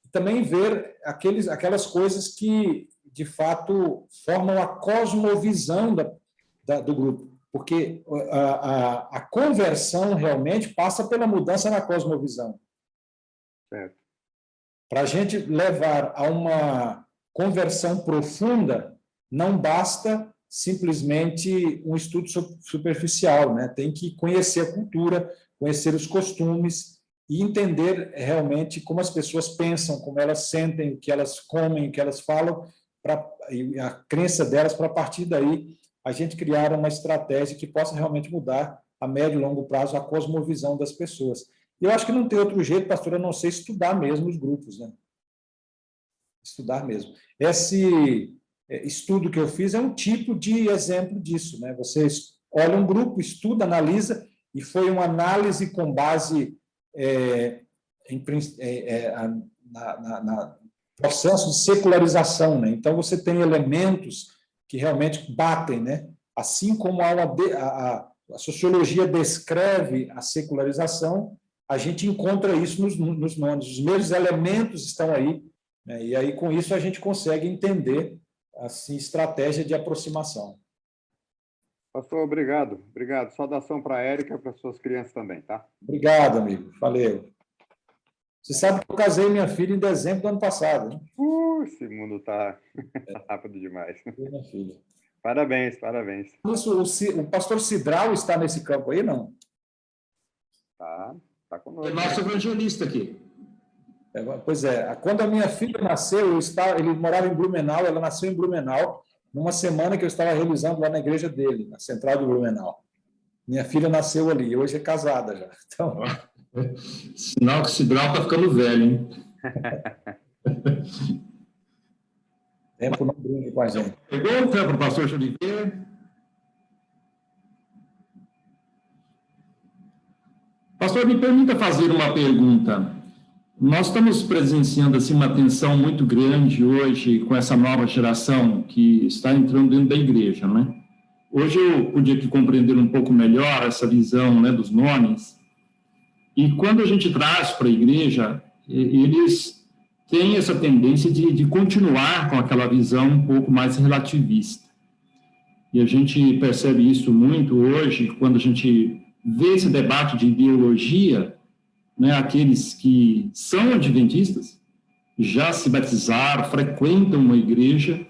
Speaker 1: e também ver aquelas coisas que, de fato, formam a cosmovisão do grupo. Porque a conversão realmente passa pela mudança na cosmovisão. Para a gente levar a uma conversão profunda, não basta simplesmente um estudo superficial, né? Tem que conhecer a cultura, conhecer os costumes e entender realmente como as pessoas pensam, como elas sentem, o que elas comem, o que elas falam, e a crença delas, para a partir daí a gente criar uma estratégia que possa realmente mudar a médio e longo prazo a cosmovisão das pessoas. E eu acho que não tem outro jeito, pastor, a não ser estudar mesmo os grupos, né? Estudar mesmo. Esse estudo que eu fiz é um tipo de exemplo disso, né? Você olha um grupo, estuda, analisa, e foi uma análise com base na processo de secularização, né? Então, você tem elementos que realmente batem, né? Assim como a sociologia descreve a secularização, a gente encontra isso nos nomes. Os mesmos elementos estão aí, né? E aí, com isso, a gente consegue entender assim, estratégia de aproximação.
Speaker 4: Pastor, obrigado. Obrigado. Saudação para a Érica e para as suas crianças também, tá?
Speaker 1: Obrigado, amigo. Valeu. Você sabe que eu casei minha filha em dezembro do ano passado, né?
Speaker 4: Esse mundo tá rápido demais.
Speaker 1: Minha filha.
Speaker 4: Parabéns, parabéns.
Speaker 1: O pastor Cidral está nesse campo aí, não?
Speaker 4: Tá conosco.
Speaker 2: É nosso evangelista aqui.
Speaker 1: Pois é. Quando a minha filha nasceu, ele morava em Blumenau, ela nasceu em Blumenau, numa semana que eu estava realizando lá na igreja dele, na central de Blumenau. Minha filha nasceu ali, hoje é casada já. Então...
Speaker 2: Sinal que o Cidral está ficando velho, hein?
Speaker 1: Tempo não brinca com a gente.
Speaker 2: Pergunta para o pastor Joliveira. Pastor, me permita fazer uma pergunta. Nós estamos presenciando assim, uma tensão muito grande hoje com essa nova geração que está entrando dentro da igreja, né? Hoje eu pude aqui compreender um pouco melhor essa visão, né, dos nomes. E quando a gente traz para a igreja, eles têm essa tendência de continuar com aquela visão um pouco mais relativista. E a gente percebe isso muito hoje, quando a gente vê esse debate de ideologia, né, aqueles que são adventistas, já se batizaram, frequentam uma igreja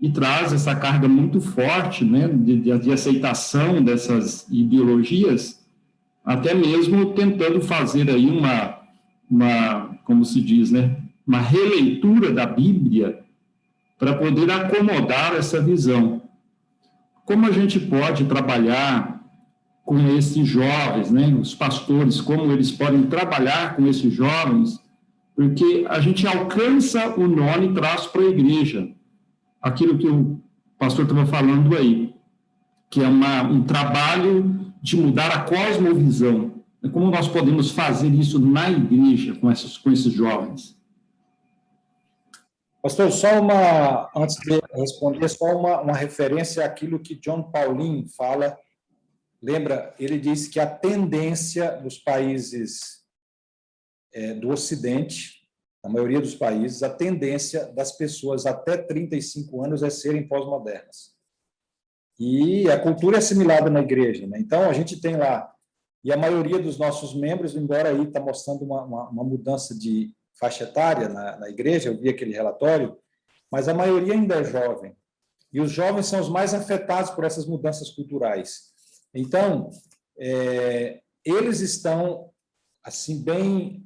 Speaker 2: e traz essa carga muito forte, né, de aceitação dessas ideologias, até mesmo tentando fazer aí como se diz, né, uma releitura da Bíblia para poder acomodar essa visão. Como a gente pode trabalhar com esses jovens, né, os pastores, como eles podem trabalhar com esses jovens, porque a gente alcança o nome e traz para a igreja. Aquilo que o pastor estava falando aí, que é um trabalho de mudar a cosmovisão. Como nós podemos fazer isso na igreja com esses jovens?
Speaker 1: Pastor, antes de responder, só uma referência àquilo que John Pauline fala. Lembra, ele disse que a tendência dos países do Ocidente, na maioria dos países, a tendência das pessoas até 35 anos é serem pós-modernas. E a cultura é assimilada na igreja, né? Então, a gente tem lá, e a maioria dos nossos membros, embora aí está mostrando uma mudança de faixa etária na igreja, eu vi aquele relatório, mas a maioria ainda é jovem. E os jovens são os mais afetados por essas mudanças culturais. Então, eles estão, assim, bem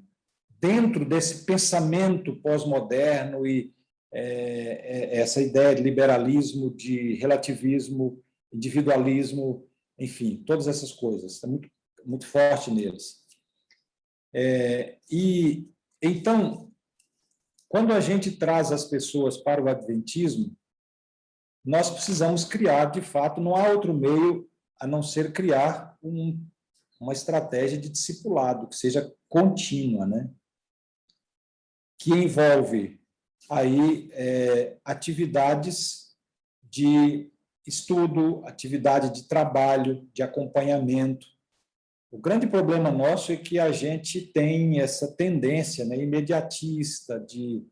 Speaker 1: dentro desse pensamento pós-moderno e essa ideia de liberalismo, de relativismo, individualismo, enfim, todas essas coisas. Está muito, muito forte neles. E, então, quando a gente traz as pessoas para o adventismo, nós precisamos criar, de fato, não há outro meio a não ser criar uma estratégia de discipulado, que seja contínua, né? Que envolve aí atividades de estudo, atividade de trabalho, de acompanhamento. O grande problema nosso é que a gente tem essa tendência, né, imediatista de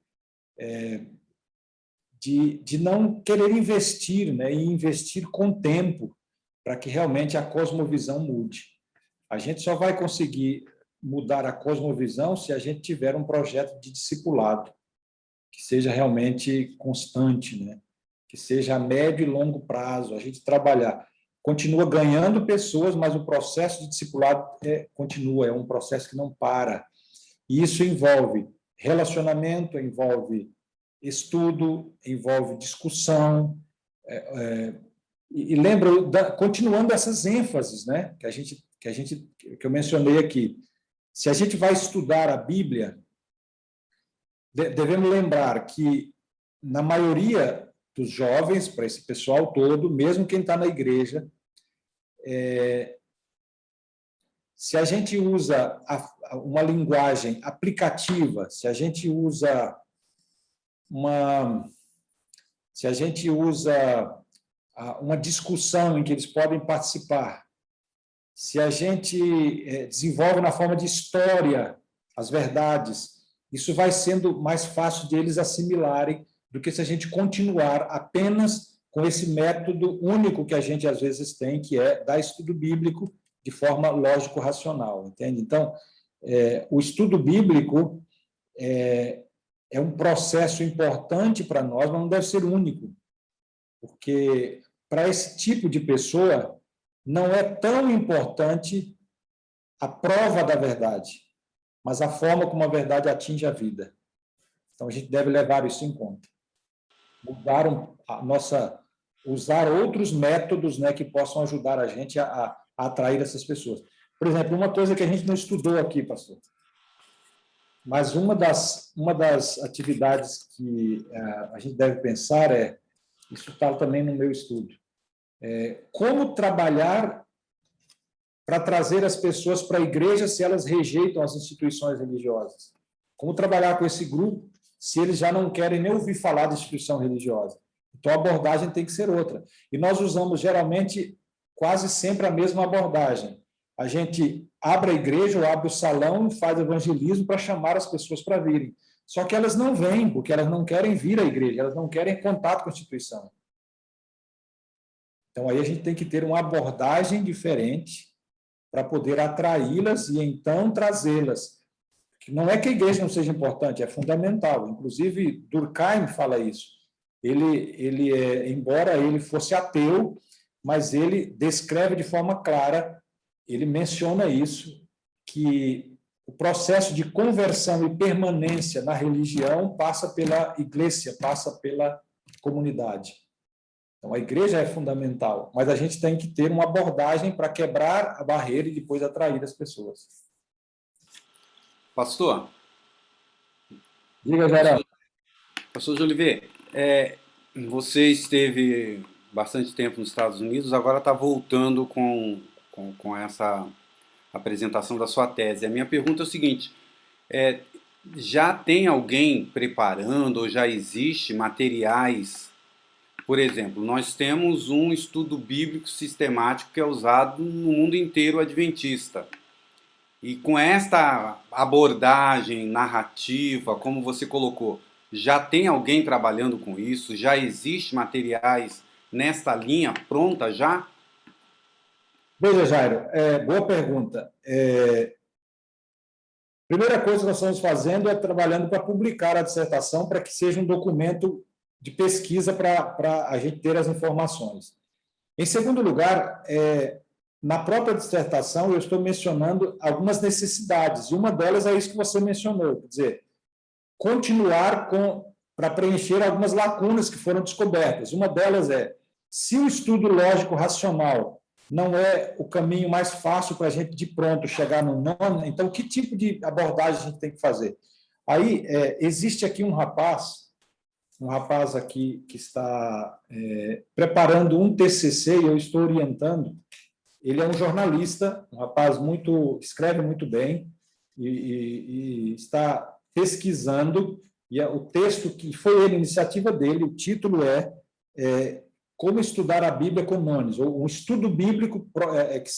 Speaker 1: não querer investir, né, e investir com tempo para que realmente a cosmovisão mude. A gente só vai conseguir mudar a cosmovisão se a gente tiver um projeto de discipulado que seja realmente constante, né? Que que seja a médio e longo prazo, a gente trabalhar. Continua ganhando pessoas, mas o processo de discipulado continua, é um processo que não para. E isso envolve relacionamento, envolve estudo, envolve discussão. E lembro, continuando essas ênfases, né, que eu mencionei aqui. Se a gente vai estudar a Bíblia, devemos lembrar que, na maioria dos jovens, para esse pessoal todo, mesmo quem está na igreja, se a gente usa uma linguagem aplicativa, se a gente usa uma discussão em que eles podem participar, se a gente desenvolve na forma de história as verdades, isso vai sendo mais fácil de eles assimilarem do que se a gente continuar apenas com esse método único que a gente às vezes tem, que é dar estudo bíblico de forma lógico-racional, entende? Então, o estudo bíblico é um processo importante para nós, mas não deve ser único, porque para esse tipo de pessoa não é tão importante a prova da verdade, mas a forma como a verdade atinge a vida. Então, a gente deve levar isso em conta. Usar outros métodos, né, que possam ajudar a gente a atrair essas pessoas. Por exemplo, uma coisa que a gente não estudou aqui, pastor, mas uma das atividades que a gente deve pensar isso está também no meu estudo, como trabalhar para trazer as pessoas para a igreja se elas rejeitam as instituições religiosas. Como trabalhar com esse grupo se eles já não querem nem ouvir falar de instituição religiosa. Então, a abordagem tem que ser outra. E nós usamos, geralmente, quase sempre a mesma abordagem. A gente abre a igreja ou abre o salão e faz evangelismo para chamar as pessoas para virem. Só que elas não vêm, porque elas não querem vir à igreja, elas não querem contato com a instituição. Então, aí a gente tem que ter uma abordagem diferente para poder atraí-las e, então, trazê-las. Não é que a igreja não seja importante, é fundamental. Inclusive, Durkheim fala isso. Embora ele fosse ateu, mas ele descreve de forma clara, ele menciona isso, que o processo de conversão e permanência na religião passa pela igreja, passa pela comunidade. Então, a igreja é fundamental, mas a gente tem que ter uma abordagem para quebrar a barreira e depois atrair as pessoas.
Speaker 3: Pastor?
Speaker 1: Diga, Geraldo.
Speaker 3: Pastor Jolivet, você esteve bastante tempo nos Estados Unidos, agora está voltando com essa apresentação da sua tese. A minha pergunta é o seguinte, já tem alguém preparando ou já existe materiais? Por exemplo, nós temos um estudo bíblico sistemático que é usado no mundo inteiro adventista. E com esta abordagem narrativa, como você colocou, já tem alguém trabalhando com isso? Já existe materiais nesta linha pronta já?
Speaker 1: Veja, Jairo, boa pergunta. Primeira coisa que nós estamos fazendo é trabalhando para publicar a dissertação para que seja um documento de pesquisa para a gente ter as informações. Em segundo lugar, na própria dissertação eu estou mencionando algumas necessidades, e uma delas é isso que você mencionou, quer dizer, continuar para preencher algumas lacunas que foram descobertas. Uma delas se o estudo lógico-racional não é o caminho mais fácil para a gente, de pronto, chegar no nono, então, que tipo de abordagem a gente tem que fazer? Aí, existe aqui um rapaz aqui que está preparando um TCC, e eu estou orientando. Ele é um jornalista, um rapaz escreve muito bem, e está pesquisando, e o texto que foi a iniciativa dele, o título é Como Estudar a Bíblia com Nones, ou um estudo bíblico que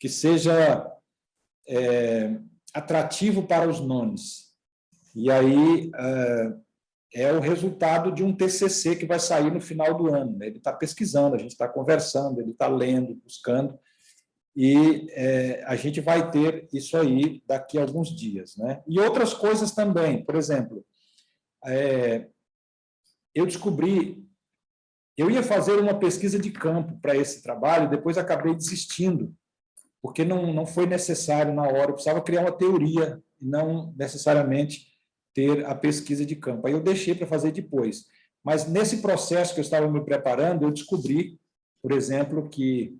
Speaker 1: seja atrativo para os nones. E aí é o resultado de um TCC que vai sair no final do ano. Ele está pesquisando, a gente está conversando, ele está lendo, buscando, e a gente vai ter isso aí daqui a alguns dias, né? E outras coisas também, por exemplo, eu descobri, eu ia fazer uma pesquisa de campo para esse trabalho, depois acabei desistindo, porque não foi necessário na hora, eu precisava criar uma teoria, e não necessariamente ter a pesquisa de campo. Aí eu deixei para fazer depois. Mas nesse processo que eu estava me preparando, eu descobri, por exemplo, que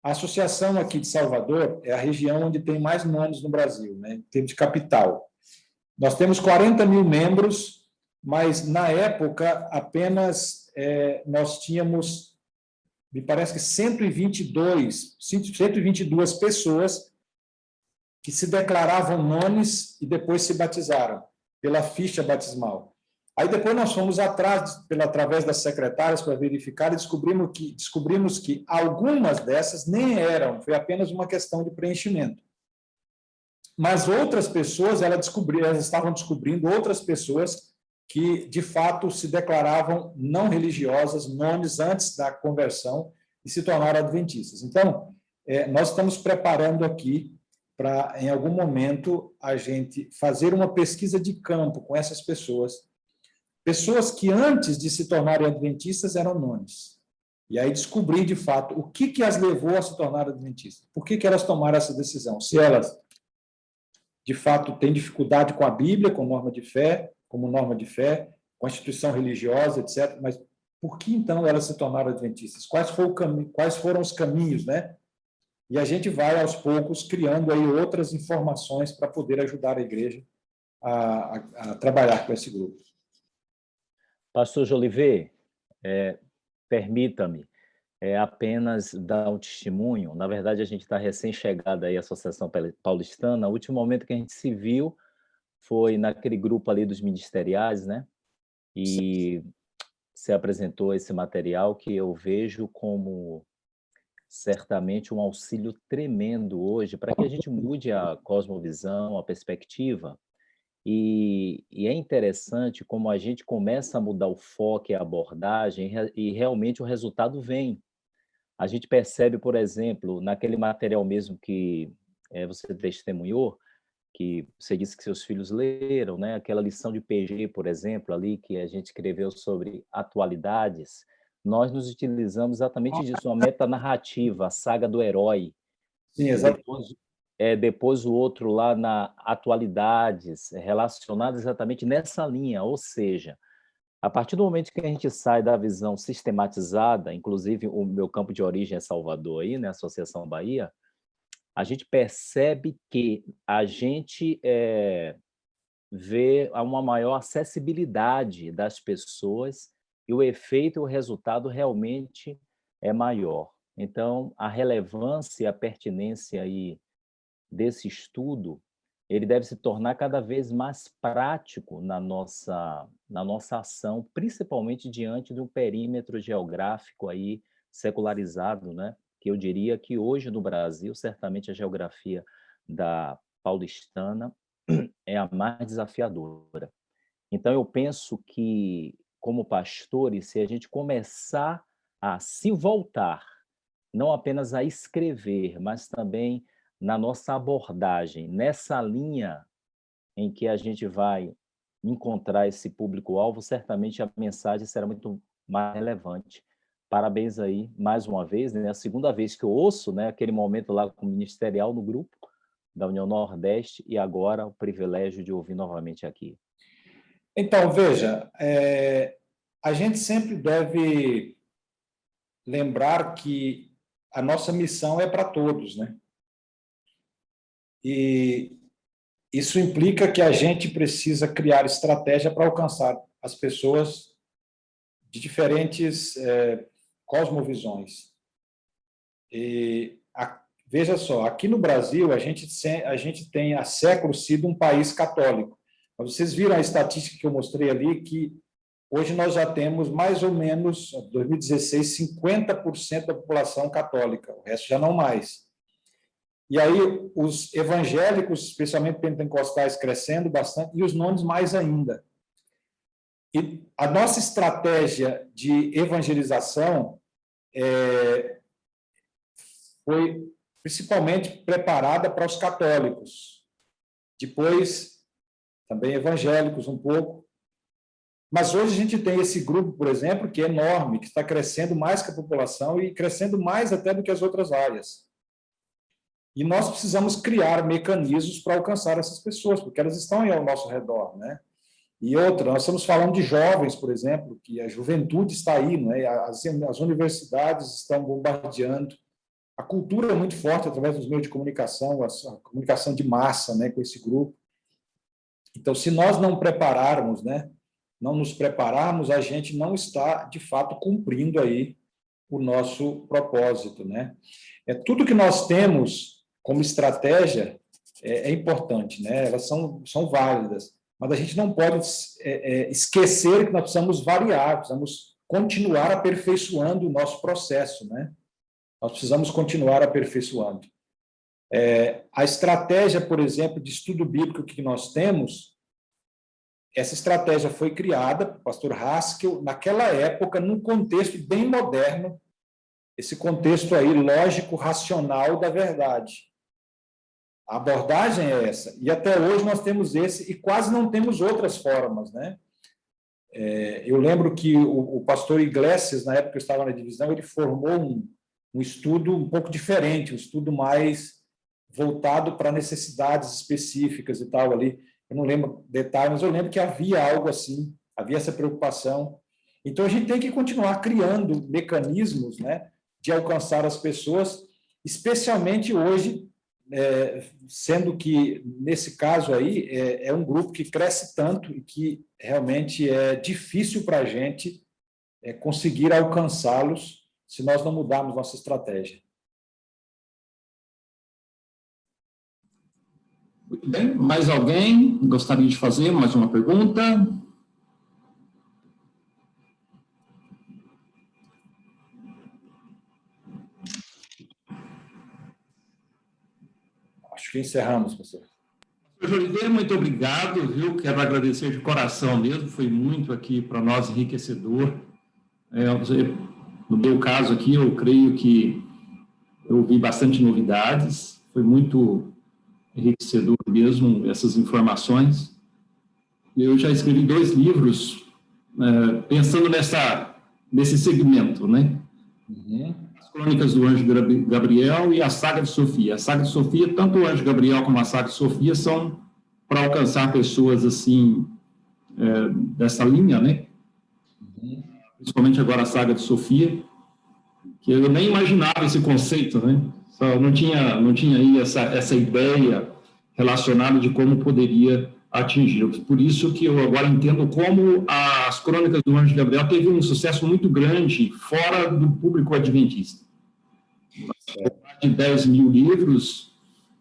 Speaker 1: a associação aqui de Salvador é a região onde tem mais nomes no Brasil, né, em termos de capital. Nós temos 40 mil membros, mas na época apenas nós tínhamos, me parece que 122 pessoas que se declaravam nomes e depois se batizaram pela ficha batismal. Aí depois nós fomos atrás, através das secretárias, para verificar e descobrimos que algumas dessas nem eram, foi apenas uma questão de preenchimento. Mas outras pessoas, elas estavam descobrindo outras pessoas que, de fato, se declaravam não religiosas, nomes antes da conversão, e se tornaram adventistas. Então, nós estamos preparando aqui para, em algum momento, a gente fazer uma pesquisa de campo com essas pessoas que antes de se tornarem adventistas eram nomes. E aí descobrir, de fato, o que as levou a se tornar adventistas. Por que elas tomaram essa decisão? Se elas, de fato, têm dificuldade com a Bíblia, com norma de fé, como norma de fé, com a instituição religiosa, etc. Mas por que, então, elas se tornaram adventistas? Quais foram os caminhos, né? E a gente vai, aos poucos, criando aí outras informações para poder ajudar a igreja a trabalhar com esse grupo.
Speaker 5: Pastor Jolivet, permita-me apenas dar um testemunho. Na verdade, a gente está recém-chegado aí à Associação Paulistana. O último momento que a gente se viu foi naquele grupo ali dos ministeriais, né? E você apresentou esse material que eu vejo como certamente um auxílio tremendo hoje para que a gente mude a cosmovisão, a perspectiva. E é interessante como a gente começa a mudar o foco e a abordagem e realmente o resultado vem. A gente percebe, por exemplo, naquele material mesmo que você testemunhou, que você disse que seus filhos leram, né? Aquela lição de PG, por exemplo, ali que a gente escreveu sobre atualidades, nós nos utilizamos exatamente disso, uma metanarrativa, a saga do herói.
Speaker 1: Sim, exatamente.
Speaker 5: Depois o outro lá na atualidades, relacionado exatamente nessa linha, ou seja, a partir do momento que a gente sai da visão sistematizada, inclusive o meu campo de origem é Salvador, aí, né, Associação Bahia, a gente percebe que a gente vê uma maior acessibilidade das pessoas e o efeito e o resultado realmente é maior. Então, a relevância e a pertinência aí desse estudo, ele deve se tornar cada vez mais prático na nossa ação, principalmente diante de um perímetro geográfico aí secularizado, né? Que eu diria que hoje no Brasil, certamente a geografia da paulistana é a mais desafiadora. Então, eu penso que, como pastores, se a gente começar a se voltar, não apenas a escrever, mas também na nossa abordagem, nessa linha em que a gente vai encontrar esse público-alvo, certamente a mensagem será muito mais relevante. Parabéns aí, mais uma vez, né? A segunda vez que eu ouço, né, aquele momento lá com o ministerial no grupo da União Nordeste e agora o privilégio de ouvir novamente aqui.
Speaker 1: Então, veja, a gente sempre deve lembrar que a nossa missão é para todos, né? E isso implica que a gente precisa criar estratégia para alcançar as pessoas de diferentes cosmovisões. E veja só, aqui no Brasil, a gente tem há séculos sido um país católico. Vocês viram a estatística que eu mostrei ali, que hoje nós já temos mais ou menos, em 2016, 50% da população católica, o resto já não mais. E aí os evangélicos, especialmente pentecostais, crescendo bastante, e os nomes mais ainda. E a nossa estratégia de evangelização foi principalmente preparada para os católicos, depois também evangélicos um pouco, Mas hoje a gente tem esse grupo, por exemplo, que é enorme, que está crescendo mais que a população e crescendo mais até do que as outras áreas. E nós precisamos criar mecanismos para alcançar essas pessoas, porque elas estão aí ao nosso redor, né? E outra, nós estamos falando de jovens, por exemplo, que a juventude está aí, né? As universidades estão bombardeando. A cultura é muito forte através dos meios de comunicação, a comunicação de massa, né, com esse grupo. Então, se nós não prepararmos, né, não nos prepararmos, a gente não está, de fato, cumprindo aí o nosso propósito, né? Tudo que nós temos como estratégia é importante, né? Elas são válidas, mas a gente não pode esquecer que nós precisamos variar, precisamos continuar aperfeiçoando o nosso processo, né? Nós precisamos continuar aperfeiçoando. A estratégia, por exemplo, de estudo bíblico que nós temos, essa estratégia foi criada pelo pastor Haskell naquela época, num contexto bem moderno, esse contexto aí lógico, racional da verdade. A abordagem é essa. E até hoje nós temos esse, e quase não temos outras formas, né? Eu lembro que o pastor Iglesias, na época que eu estava na divisão, ele formou um estudo um pouco diferente, um estudo mais voltado para necessidades específicas e tal ali. Eu não lembro detalhes, mas eu lembro que havia algo assim, havia essa preocupação. Então, a gente tem que continuar criando mecanismos, né, de alcançar as pessoas, especialmente hoje, sendo que, nesse caso aí, é um grupo que cresce tanto e que realmente é difícil para a gente conseguir alcançá-los se nós não mudarmos nossa estratégia.
Speaker 2: Muito bem. Mais alguém gostaria de fazer mais uma pergunta?
Speaker 1: Acho que encerramos, professor.
Speaker 2: Professor Oliveira, muito obrigado, viu? Quero agradecer de coração mesmo, foi muito aqui para nós enriquecedor. No meu caso aqui, eu creio que eu ouvi bastante novidades, foi muito enriquecedor mesmo essas informações. Eu já escrevi 2 livros pensando nesse segmento, né? As Crônicas do Anjo Gabriel e a Saga de Sofia. A Saga de Sofia, tanto o Anjo Gabriel como a Saga de Sofia são para alcançar pessoas assim dessa linha, né? Principalmente agora a Saga de Sofia, que eu nem imaginava esse conceito, né? Só não tinha aí essa ideia relacionada de como poderia atingi-los. Por isso que eu agora entendo como as Crônicas do Anjo Gabriel teve um sucesso muito grande fora do público adventista. De 10 mil livros,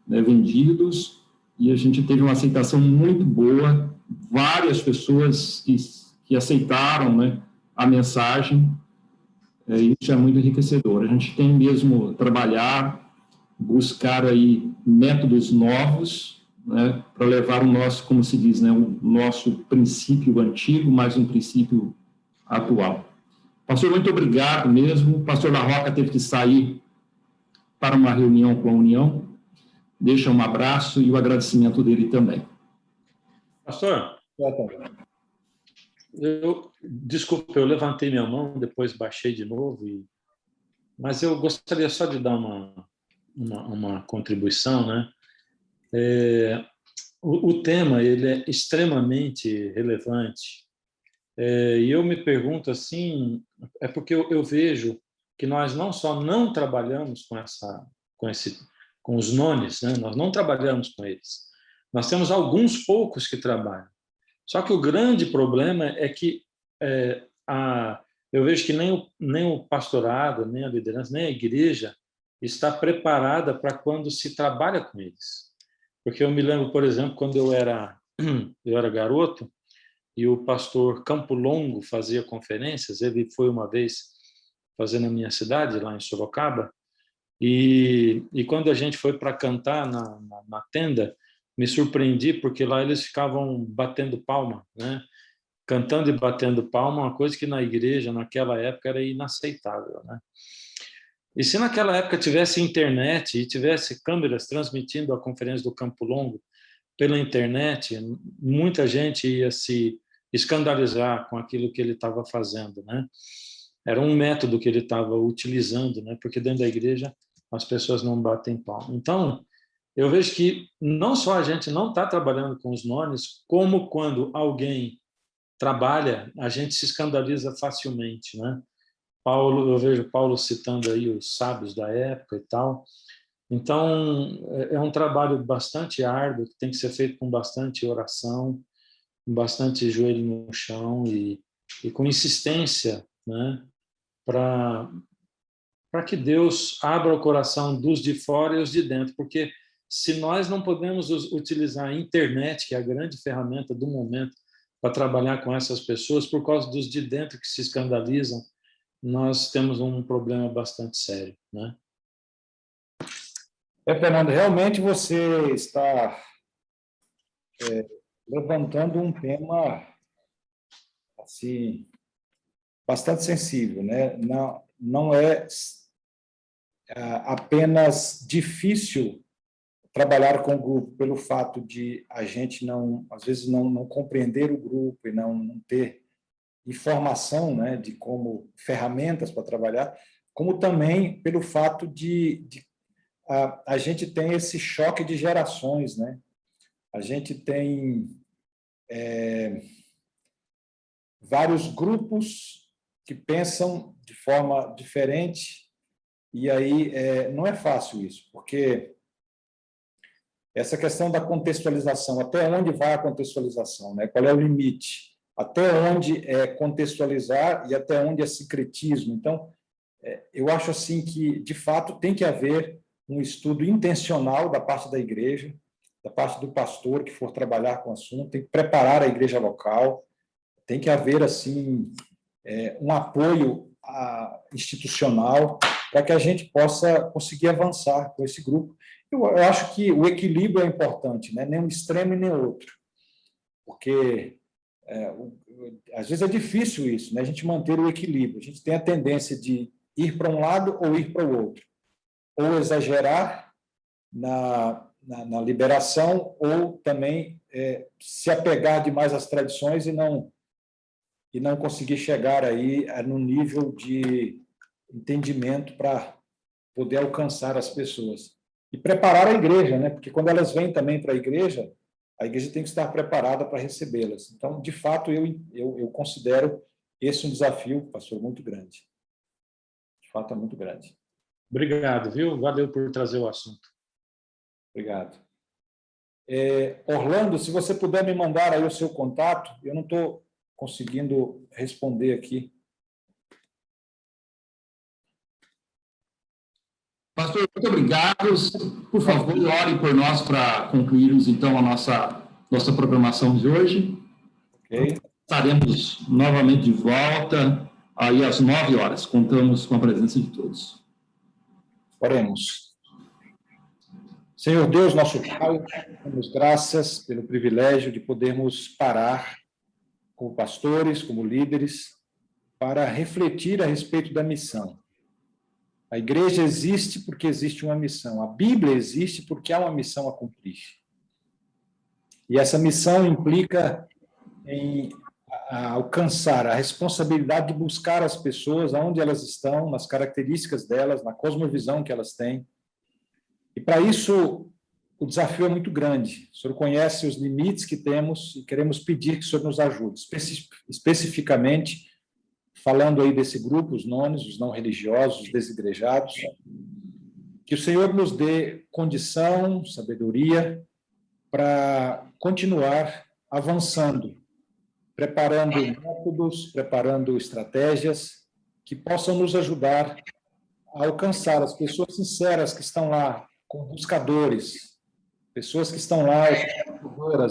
Speaker 2: né, vendidos, e a gente teve uma aceitação muito boa, várias pessoas que aceitaram, né, a mensagem, isso é muito enriquecedor. A gente tem mesmo trabalhar, buscar aí métodos novos, né, para levar o nosso, como se diz, né, o nosso princípio antigo, mais um princípio atual. Pastor, muito obrigado mesmo. O pastor La Roca teve que sair para uma reunião com a União. Deixa um abraço e o agradecimento dele também.
Speaker 6: Pastor, desculpa, eu levantei minha mão, depois baixei de novo, mas eu gostaria só de dar uma contribuição, né? O tema ele é extremamente relevante, e eu me pergunto assim, porque eu vejo que nós não só não trabalhamos com os nones, né? Nós não trabalhamos com eles, nós temos alguns poucos que trabalham, só que o grande problema é que eu vejo que nem o pastorado, nem a liderança, nem a igreja está preparada para quando se trabalha com eles. Porque eu me lembro, por exemplo, quando eu era garoto e o pastor Campo Longo fazia conferências, ele foi uma vez fazer na minha cidade, lá em Sorocaba, e quando a gente foi para cantar na tenda, me surpreendi porque lá eles ficavam batendo palma, né? Cantando e batendo palma, uma coisa que na igreja, naquela época, era inaceitável, né? E se naquela época tivesse internet e tivesse câmeras transmitindo a conferência do Campo Longo pela internet, muita gente ia se escandalizar com aquilo que ele estava fazendo, né? Era um método que ele estava utilizando, né? Porque dentro da igreja as pessoas não batem palma. Então, eu vejo que não só a gente não está trabalhando com os nones, como quando alguém trabalha, a gente se escandaliza facilmente, né? Eu vejo Paulo citando aí os sábios da época e tal. Então, é um trabalho bastante árduo, que tem que ser feito com bastante oração, com bastante joelho no chão e com insistência, né? Para que Deus abra o coração dos de fora e os de dentro, porque se nós não podemos utilizar a internet, que é a grande ferramenta do momento, para trabalhar com essas pessoas, por causa dos de dentro que se escandalizam, nós temos um problema bastante sério, né?
Speaker 1: Fernando, realmente você está levantando um tema assim, bastante sensível, né? Não é apenas difícil trabalhar com o grupo pelo fato de a gente às vezes não compreender o grupo e não ter informação, né, de como ferramentas para trabalhar, como também pelo fato de a gente tem esse choque de gerações, né? A gente tem vários grupos que pensam de forma diferente e aí não é fácil isso, porque essa questão da contextualização, até onde vai a contextualização, né? Qual é o limite? Até onde é contextualizar e até onde é sincretismo? Então, eu acho assim que, de fato, tem que haver um estudo intencional da parte da igreja, da parte do pastor que for trabalhar com o assunto, tem que preparar a igreja local, tem que haver assim um apoio institucional para que a gente possa conseguir avançar com esse grupo. Eu acho que o equilíbrio é importante, né? Nem um extremo e nem outro, porque às vezes é difícil isso, né? A gente manter o equilíbrio. A gente tem a tendência de ir para um lado ou ir para o outro, ou exagerar na liberação, ou também se apegar demais às tradições e não conseguir chegar aí no nível de entendimento para poder alcançar as pessoas. E preparar a igreja, né? Porque quando elas vêm também para a igreja tem que estar preparada para recebê-las. Então, de fato, eu considero esse um desafio, pastor, muito grande. De fato, é muito grande.
Speaker 6: Obrigado, viu? Valeu por trazer o assunto.
Speaker 1: Obrigado. Orlando, se você puder me mandar aí o seu contato, eu não estou conseguindo responder aqui.
Speaker 2: Pastor, muito obrigado. Por favor, ore por nós para concluirmos, então, a nossa programação de hoje.
Speaker 1: Ok.
Speaker 2: Estaremos novamente de volta aí às 9h. Contamos com a presença de todos.
Speaker 1: Oremos. Senhor Deus, nosso Pai, damos graças pelo privilégio de podermos parar como pastores, como líderes, para refletir a respeito da missão. A igreja existe porque existe uma missão. A Bíblia existe porque há uma missão a cumprir. E essa missão implica em alcançar a responsabilidade de buscar as pessoas onde elas estão, nas características delas, na cosmovisão que elas têm. E para isso, o desafio é muito grande. O Senhor conhece os limites que temos e queremos pedir que o Senhor nos ajude, especificamente falando aí desse grupo, os nones, os não religiosos, os desigrejados, que o Senhor nos dê condição, sabedoria, para continuar avançando, preparando métodos, preparando estratégias que possam nos ajudar a alcançar as pessoas sinceras que estão lá, como buscadores, pessoas que estão lá,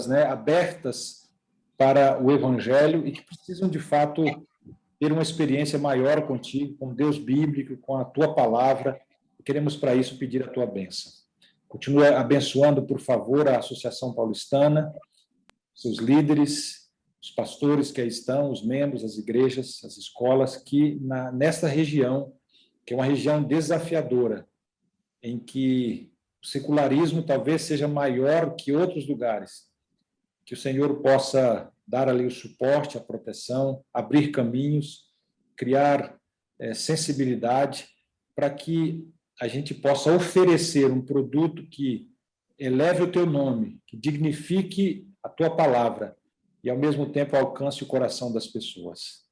Speaker 1: né, abertas para o Evangelho e que precisam, de fato, ter uma experiência maior contigo, com Deus bíblico, com a tua palavra. Queremos, para isso, pedir a tua bênção. Continua abençoando, por favor, a Associação Paulistana, seus líderes, os pastores que aí estão, os membros, as igrejas, as escolas, que nesta região, que é uma região desafiadora, em que o secularismo talvez seja maior que outros lugares, que o Senhor possa dar ali o suporte, a proteção, abrir caminhos, criar sensibilidade para que a gente possa oferecer um produto que eleve o teu nome, que dignifique a tua palavra e, ao mesmo tempo, alcance o coração das pessoas.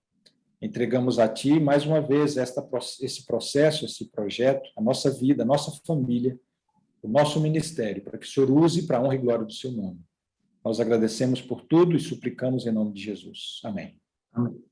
Speaker 1: Entregamos a ti, mais uma vez, esse processo, esse projeto, a nossa vida, a nossa família, o nosso ministério, para que o Senhor use para a honra e glória do seu nome. Nós agradecemos por tudo e suplicamos em nome de Jesus. Amém.
Speaker 2: Amém.